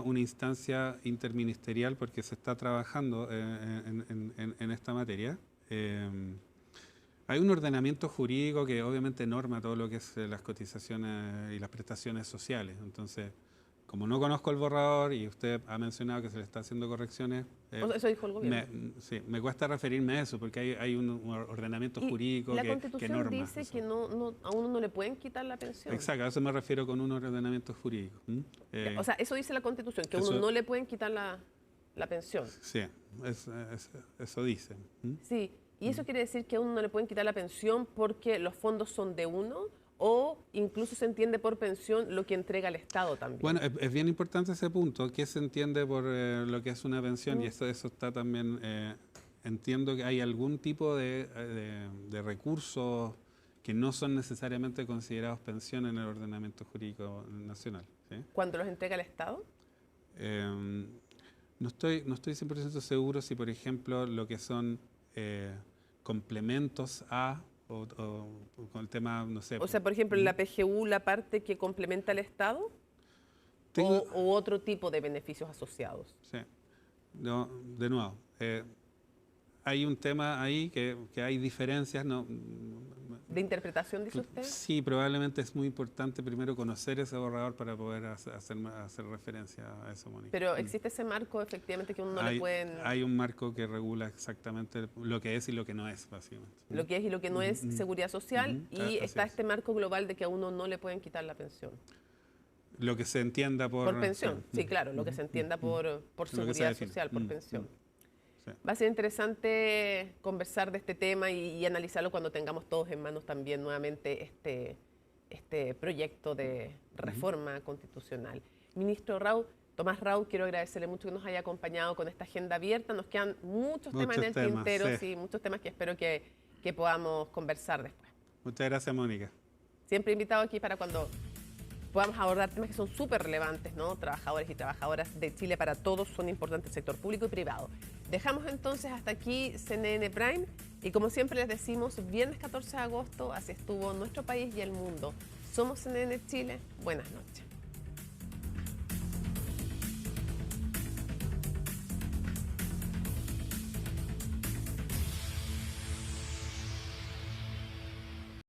una instancia interministerial porque se está trabajando en esta materia. Hay un ordenamiento jurídico que obviamente norma todo lo que es las cotizaciones y las prestaciones sociales. Entonces, como no conozco el borrador y usted ha mencionado que se le está haciendo correcciones... eso dijo el gobierno. Me cuesta referirme a eso porque hay un ordenamiento jurídico que norma. La Constitución dice que a uno no le pueden quitar la pensión. Exacto, a eso me refiero con un ordenamiento jurídico. O sea, eso dice la Constitución, que a uno no le pueden quitar la pensión. Sí, eso dice. Sí, y eso quiere decir que a uno no le pueden quitar la pensión porque los fondos son de uno, o incluso se entiende por pensión lo que entrega el Estado también. Bueno, es bien importante ese punto, ¿qué se entiende por lo que es una pensión? Y eso está también, entiendo que hay algún tipo de recursos que no son necesariamente considerados pensión en el ordenamiento jurídico nacional. ¿Sí? ¿Cuándo los entrega el Estado? No estoy 100% seguro si, por ejemplo, lo que son complementos a... O con el tema, no sé... O sea, por ejemplo, la PGU, la parte que complementa al Estado, o otro tipo de beneficios asociados. Sí. No, de nuevo, hay un tema ahí que hay diferencias, ¿no? ¿De interpretación, dice usted? Sí, probablemente es muy importante primero conocer ese borrador para poder hacer referencia a eso, Mónica. Pero ¿existe ese marco, efectivamente, que uno no le pueden...? Hay un marco que regula exactamente lo que es y lo que no es, básicamente. Lo que es y lo que no es seguridad social, y está este marco global de que a uno no le pueden quitar la pensión. Lo que se entienda por pensión, sí, claro, lo que se entienda por seguridad social, por pensión. Sí. Va a ser interesante conversar de este tema y analizarlo cuando tengamos todos en manos también nuevamente este proyecto de reforma constitucional. Ministro Tomás Rau, quiero agradecerle mucho que nos haya acompañado con esta agenda abierta. Nos quedan muchos temas en el tintero, sí, muchos temas que espero que podamos conversar después. Muchas gracias, Mónica. Siempre invitado aquí para cuando podamos abordar temas que son súper relevantes, ¿no? Trabajadores y trabajadoras de Chile, para todos son importantes, el sector público y privado. Dejamos entonces hasta aquí CNN Prime y, como siempre les decimos, viernes 14 de agosto, así estuvo nuestro país y el mundo. Somos CNN Chile, buenas noches.